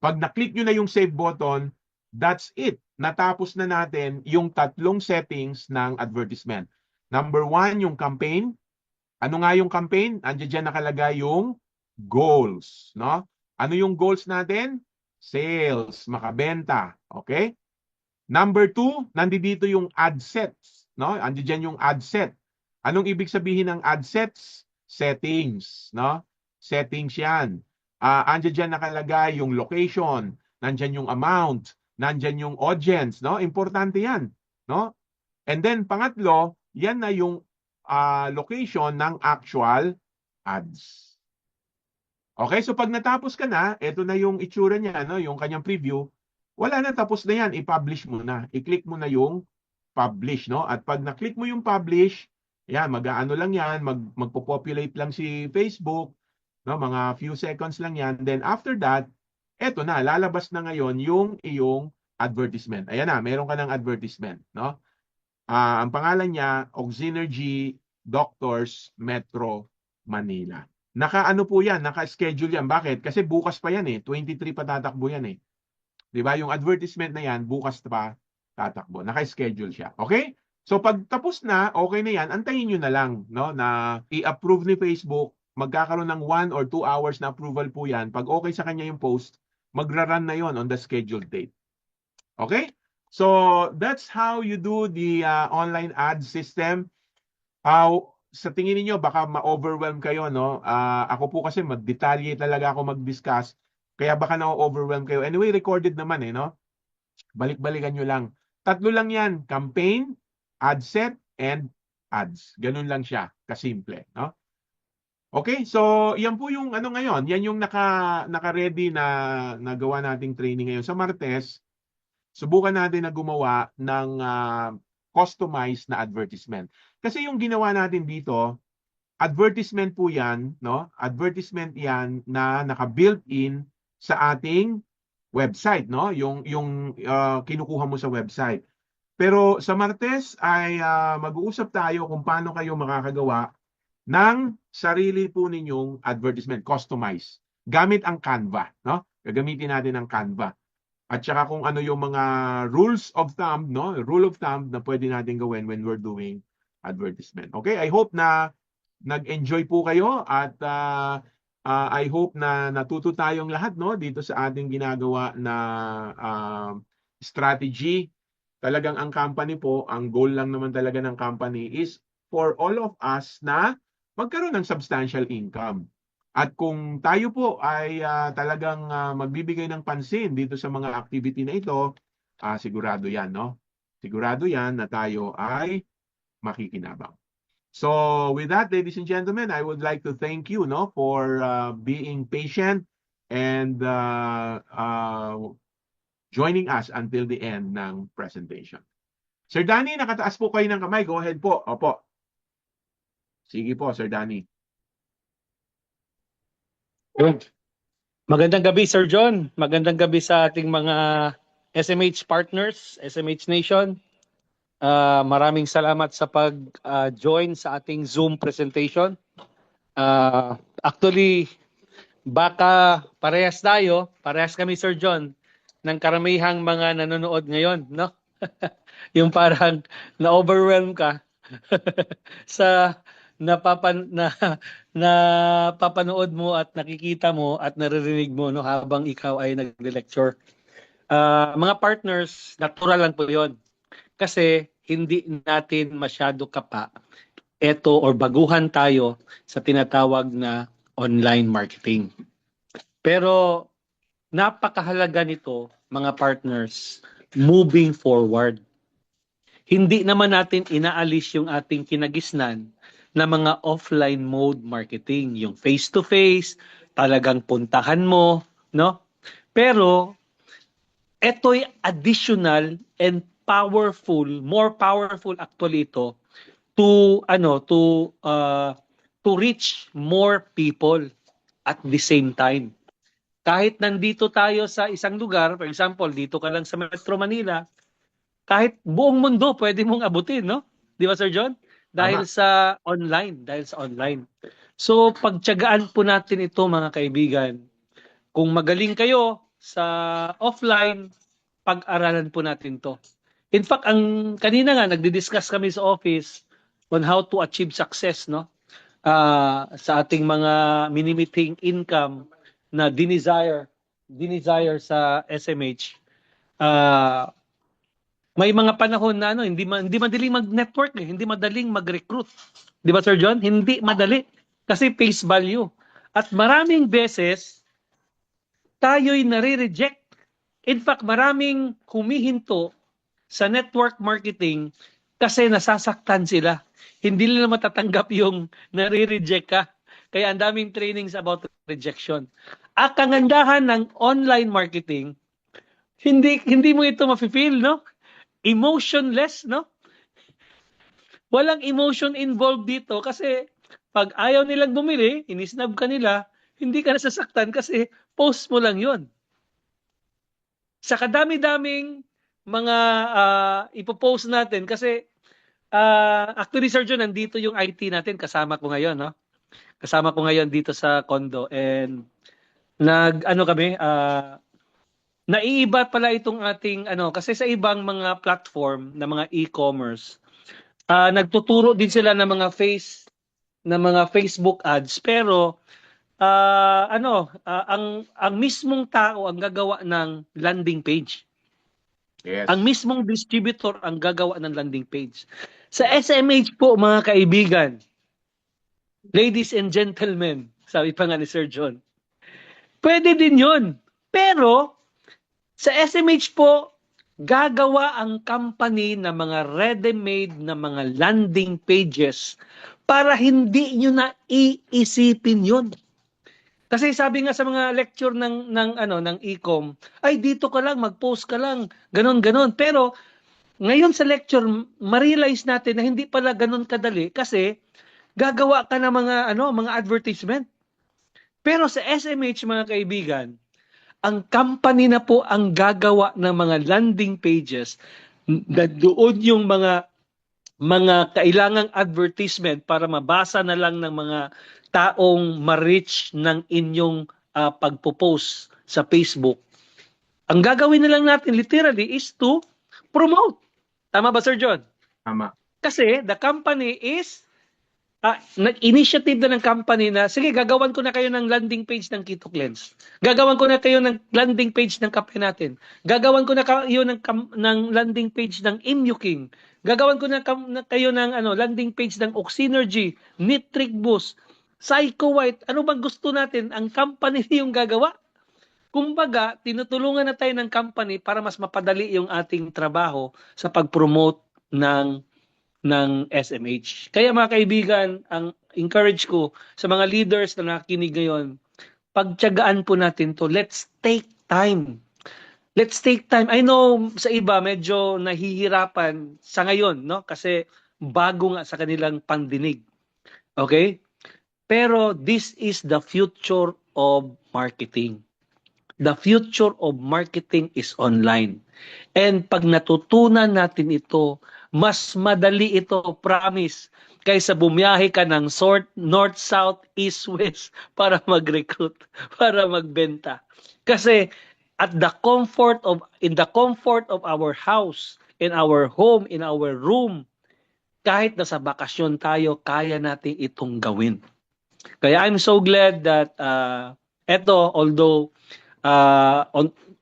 Pag na-click nyo na yung save button, that's it. Natapos na natin yung 3 settings ng advertisement. Number 1, yung campaign. Ano nga yung campaign? Andiyan dyan nakalagay yung goals. No? Ano yung goals natin? Sales, makabenta. Okay? Number 2, nandito yung ad sets. No? Andiyan dyan yung ad set. Anong ibig sabihin ng ad sets? Settings. No? Settings yan. Andiyan dyan nakalagay yung location, nandyan yung amount, nandyan yung audience, no? Importante yan, no? And then pangatlo, yan na yung location ng actual ads. Okay, so pag natapos ka na, ito na yung itsura niya, no? Yung kanyang preview. Wala na, tapos na yan, i-publish mo na. I-click mo na yung publish, no? At pag na-click mo yung publish, yan, mag-aano lang yan, magpo-populate lang si Facebook. No, mga few seconds lang yan. Then after that, eto na, lalabas na ngayon yung iyong advertisement. Ayan na, meron ka ng advertisement. No? Ang pangalan niya, Oxynergy Doctors Metro Manila. Naka-ano po yan, naka-schedule yan. Bakit? Kasi bukas pa yan eh. 23 pa tatakbo yan eh. Diba? Yung advertisement na yan, bukas pa tatakbo. Naka-schedule siya. Okay? So pag tapos na, okay na yan, antayin nyo na lang, no, na i-approve ni Facebook. Magkakaroon ng 1 or 2 hours na approval po yan. Pag okay sa kanya yung post, magra-run na yon on the scheduled date. Okay? So, that's how you do the online ad system. Sa tingin niyo baka ma-overwhelm kayo, no? Ako po kasi mag-detalye talaga ako mag-discuss. Kaya baka na-overwhelm kayo. Anyway, recorded naman eh, no? Balik-balikan nyo lang. 3 lang yan. Campaign, ad set, and ads. Ganun lang siya. Kasimple, no? Okay, so yan po yung ano ngayon, yan yung naka-ready na nagawa nating training ngayon. Sa Martes, subukan natin na gumawa ng customized na advertisement. Kasi yung ginawa natin dito, advertisement po yan, no? Advertisement yan na naka-built-in sa ating website, no? Yung kinukuha mo sa website. Pero sa Martes ay mag-uusap tayo kung paano kayo makakagawa ng sarili po ninyong advertisement, customize, gamit ang Canva, no? Gagamitin natin ang Canva. At saka kung ano yung mga rules of thumb, no? Rule of thumb na pwede natin gawin when we're doing advertisement. Okay? I hope na nag-enjoy po kayo at I hope na natuto tayong lahat, no, dito sa ating ginagawa na strategy. Talagang ang company po, ang goal lang naman talaga ng company is for all of us na magkaroon ng substantial income. At kung tayo po ay talagang magbibigay ng pansin dito sa mga activity na ito, sigurado yan, no? Sigurado yan na tayo ay makikinabang. So with that, ladies and gentlemen, I would like to thank you, no, for being patient and joining us until the end ng presentation. Sir Danny, nakataas po kayo ng kamay. Go ahead po. Opo. Sige po, Sir Danny. Magandang gabi, Sir John. Magandang gabi sa ating mga SMH partners, SMH Nation. Maraming salamat sa pag-join sa ating Zoom presentation. Actually, baka parehas kami, Sir John, ng karamihang mga nanonood ngayon, no? Yung parang na-overwhelm ka sa napapanood mo at nakikita mo at naririnig mo, no, habang ikaw ay nagle-lecture. Mga partners, natural lang po 'yon. Kasi hindi natin masyado kapa eto or baguhan tayo sa tinatawag na online marketing. Pero napakahalaga nito, mga partners, moving forward. Hindi naman natin inaalis yung ating kinagisnan na mga offline mode marketing, yung face-to-face, talagang puntahan mo, no? Pero eto'y additional and powerful, more powerful actually ito to to reach more people at the same time. Kahit nandito tayo sa isang lugar, for example, dito ka lang sa Metro Manila, kahit buong mundo pwede mong abutin, no? Di ba, Sir John? Tama. Dahil sa online. So, pagtiyagaan po natin ito, mga kaibigan. Kung magaling kayo sa offline, pag-aralan po natin to. In fact, ang kanina nga nagdi-discuss kami sa office on how to achieve success, no? Sa ating mga minimiting income na dinesire sa SMH. May mga panahon na hindi madaling mag-network, hindi madaling mag-recruit. 'Di ba, Sir John? Hindi madali kasi face value. At maraming beses tayo'y nare-reject. In fact, maraming humihinto sa network marketing kasi nasasaktan sila. Hindi nila matatanggap yung nare-reject ka. Kaya ang daming trainings about rejection. Ang kagandahan ng online marketing, hindi mo ito mafe-feel, no? Emotionless, no? Walang emotion involved dito kasi pag ayaw nilang bumili, inisnab ka nila, hindi ka nasasaktan kasi post mo lang yon. Sa kadami-daming mga ipopost natin kasi actually, Sir John, nandito yung IT natin, kasama ko ngayon, no? Kasama ko ngayon dito sa condo and naiiba pala itong ating kasi sa ibang mga platform na mga e-commerce, nagtuturo din sila ng mga Facebook ads pero ang mismong tao ang gagawa ng landing page. Ang Yes. mismong distributor ang gagawa ng landing page. Sa SMH po, mga kaibigan, ladies and gentlemen, sabi pa nga ni Sir John, pwede din yun. Pero sa SMH po, gagawa ang company ng mga ready-made na mga landing pages para hindi nyo na iisipin yun. Kasi sabi nga sa mga lecture ng Ecom, ay dito ka lang, mag-post ka lang, ganon. Pero ngayon sa lecture, ma-realize natin na hindi pala ganon kadali kasi gagawa ka ng mga advertisement. Pero sa SMH, mga kaibigan, ang company na po ang gagawa ng mga landing pages na doon yung mga kailangang advertisement para mabasa na lang ng mga taong ma-reach ng inyong pagpo-post sa Facebook. Ang gagawin na lang natin literally is to promote. Tama ba, Sir John? Tama. Kasi the company is initiative na ng company na, sige, gagawan ko na kayo ng landing page ng Kito Cleanse. Gagawan ko na kayo ng landing page ng kape natin. Gagawan ko na kayo ng landing page ng Immuking. Gagawan ko na kayo ng landing page ng Oxynergy, Nitric Boost, Psycho White. Ano bang gusto natin? Ang company yung gagawa. Kumbaga, tinutulungan na tayo ng company para mas mapadali yung ating trabaho sa pag-promote ng SMH. Kaya mga kaibigan, ang encourage ko sa mga leaders na nakikinig ngayon, pagtiyagaan po natin to. Let's take time. Let's take time. I know sa iba medyo nahihirapan sa ngayon, no? Kasi bago nga sa kanilang pandinig. Okay? Pero this is the future of marketing. The future of marketing is online. And pag natutunan natin ito, mas madali ito, promise, kaysa bumiyahe ka ng north, south, east, west para mag-recruit, para magbenta. Kasi in the comfort of our house, in our home, in our room, kahit nasa bakasyon tayo, kaya natin itong gawin. Kaya I'm so glad that although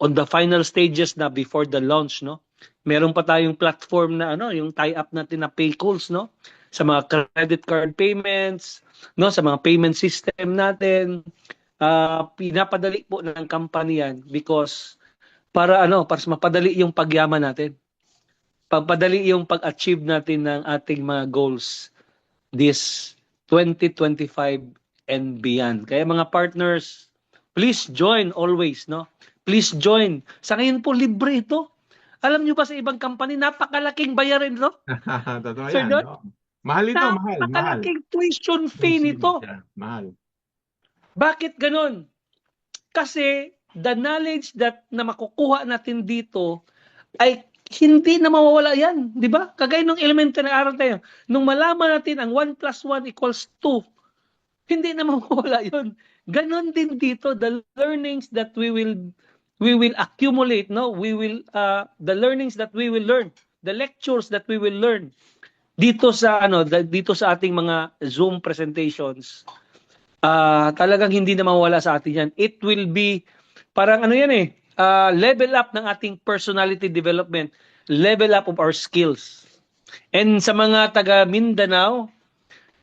on the final stages na before the launch, no, meron pa tayong platform na yung tie-up natin na Paycalls, no, sa mga credit card payments, no, sa mga payment system natin. Pinapadali po ng company yan because para mapadali yung pagyaman natin. Pagpadali yung pag-achieve natin ng ating mga goals this 2025 and beyond. Kaya mga partners, please join always, no? Please join. Sa ngayon po, libre ito. Alam nyo ba sa ibang company, napakalaking bayarin ito? Totoo Sir yan, Don, no? Mahal ito, mahal. napakalaking tuition fee Tuition nito. siya, mahal. Bakit ganon? Kasi the knowledge na makukuha natin dito ay hindi na mawawala yan. Di ba? Kagaya nung elementary na aral tayo. Nung malaman natin ang 1 plus 1 equals 2, hindi na mawawala yun. Ganon din dito, the learnings that we will accumulate, no? The learnings that we will learn, the lectures that we will learn dito sa dito sa ating mga Zoom presentations. Talagang hindi na mawala sa atin yan. It will be parang level up ng ating personality development, level up of our skills. And sa mga taga Mindanao,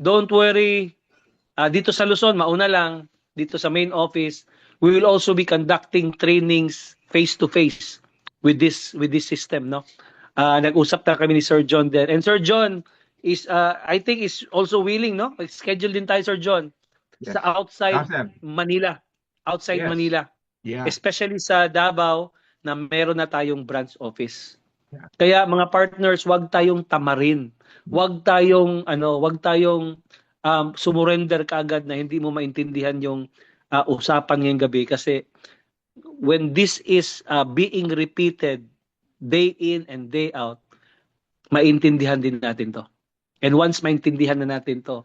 don't worry, dito sa Luzon, mauna lang, dito sa main office, we will also be conducting trainings face-to-face with this system, no? Nag-usap na kami ni Sir John din. And Sir John is, I think, is also willing, no? Schedule din tayo, Sir John, Yes. sa outside Awesome. Manila. Outside Yes. Manila. Yeah. Especially sa Davao na meron na tayong branch office. Yeah. Kaya mga partners, wag tayong tamarin. Wag tayong sumurrender kaagad na hindi mo maintindihan yung usapan ngayong gabi kasi when this is being repeated day in and day out, maintindihan din natin to. And once maintindihan na natin to,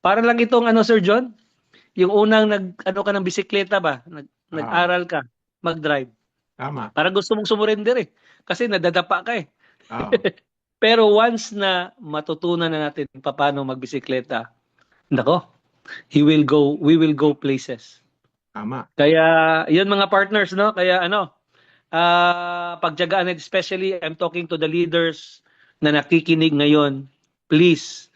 para lang itong Sir John, yung unang ka ng bisikleta ba? Nag-aral ka, mag-drive. Tama. Para gusto mong sumurrender kasi nadadapa ka Oo. Pero once na matutunan na natin paano magbisikleta, nako, we will go places. Tama. Kaya, yun mga partners, no? Kaya pagtiyagaan, especially I'm talking to the leaders na nakikinig ngayon, please,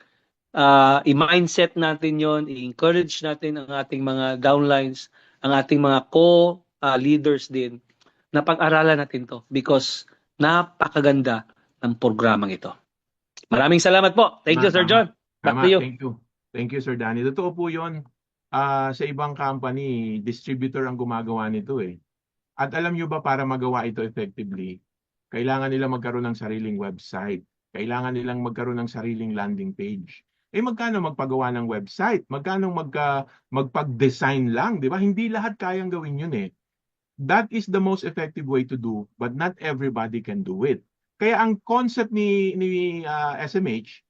i-mindset natin yon, i-encourage natin ang ating mga downlines, ang ating mga co-leaders din, na pag-aralan natin to because napakaganda ng programang ito. Maraming salamat po. Thank you, Sir John. Back to you. Thank you. Thank you, Sir Danny. Totoo po yun. Sa ibang company, distributor ang gumagawa nito eh. At alam nyo ba, para magawa ito effectively, kailangan nila magkaroon ng sariling website. Kailangan nilang magkaroon ng sariling landing page. Magkano magpagawa ng website? Magkano magpag-design lang? Di ba? Hindi lahat kayang gawin yun eh. That is the most effective way to do, but not everybody can do it. Kaya ang concept ni SMH,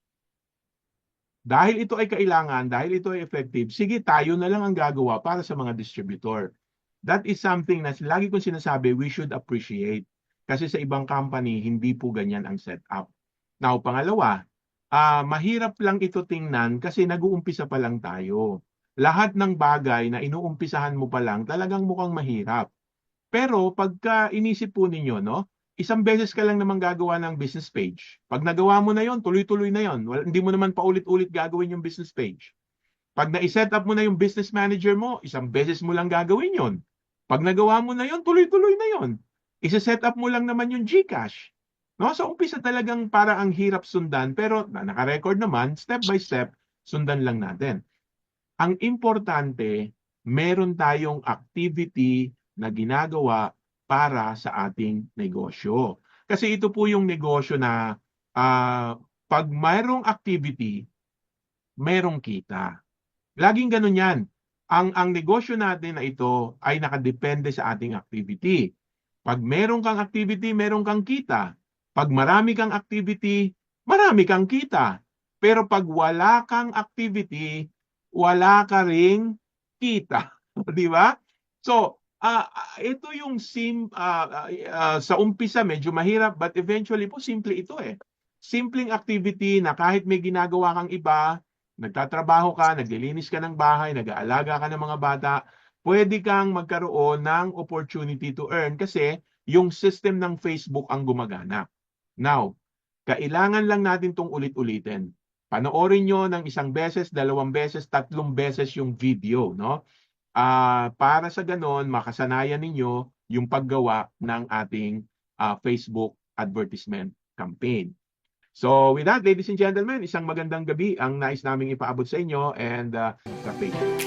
dahil ito ay kailangan, dahil ito ay effective, sige, tayo na lang ang gagawa para sa mga distributor. That is something na lagi kong sinasabi, we should appreciate. Kasi sa ibang company, hindi po ganyan ang setup. Now, pangalawa, mahirap lang ito tingnan kasi nag-uumpisa pa lang tayo. Lahat ng bagay na inuumpisahan mo pa lang, talagang mukhang mahirap. Pero pagka inisip po ninyo, no? Isang beses ka lang naman gagawa ng business page. Pag nagawa mo na yon, tuloy-tuloy na yon. Hindi mo naman paulit-ulit gagawin yung business page. Pag na-set up mo na yung business manager mo, isang beses mo lang gagawin yon. Pag nagawa mo na yon, tuloy-tuloy na yon. Isa-set up mo lang naman yung GCash. No? So umpisa talagang para ang hirap sundan, pero naka-record naman, step by step, sundan lang natin. Ang importante, meron tayong activity na ginagawa para sa ating negosyo. Kasi ito po yung negosyo na pag mayroong activity, merong kita. Laging ganun yan. Ang negosyo natin na ito ay nakadepende sa ating activity. Pag meron kang activity, meron kang kita. Pag marami kang activity, marami kang kita. Pero pag wala kang activity, wala ka ring kita. Di ba? So, Ito yung sa umpisa medyo mahirap but eventually po simple ito eh. Simpleng activity na kahit may ginagawa kang iba, nagtatrabaho ka, naglilinis ka ng bahay, nag-aalaga ka ng mga bata, pwede kang magkaroon ng opportunity to earn kasi yung system ng Facebook ang gumagana. Now, kailangan lang natin tong ulit-ulitin. Panoorin nyo ng 1 beses, 2 beses, 3 beses yung video, no? Para sa ganon, makasanayan ninyo yung paggawa ng ating Facebook advertisement campaign. So with that, ladies and gentlemen, isang magandang gabi ang nais naming ipaabot sa inyo and sa Facebook.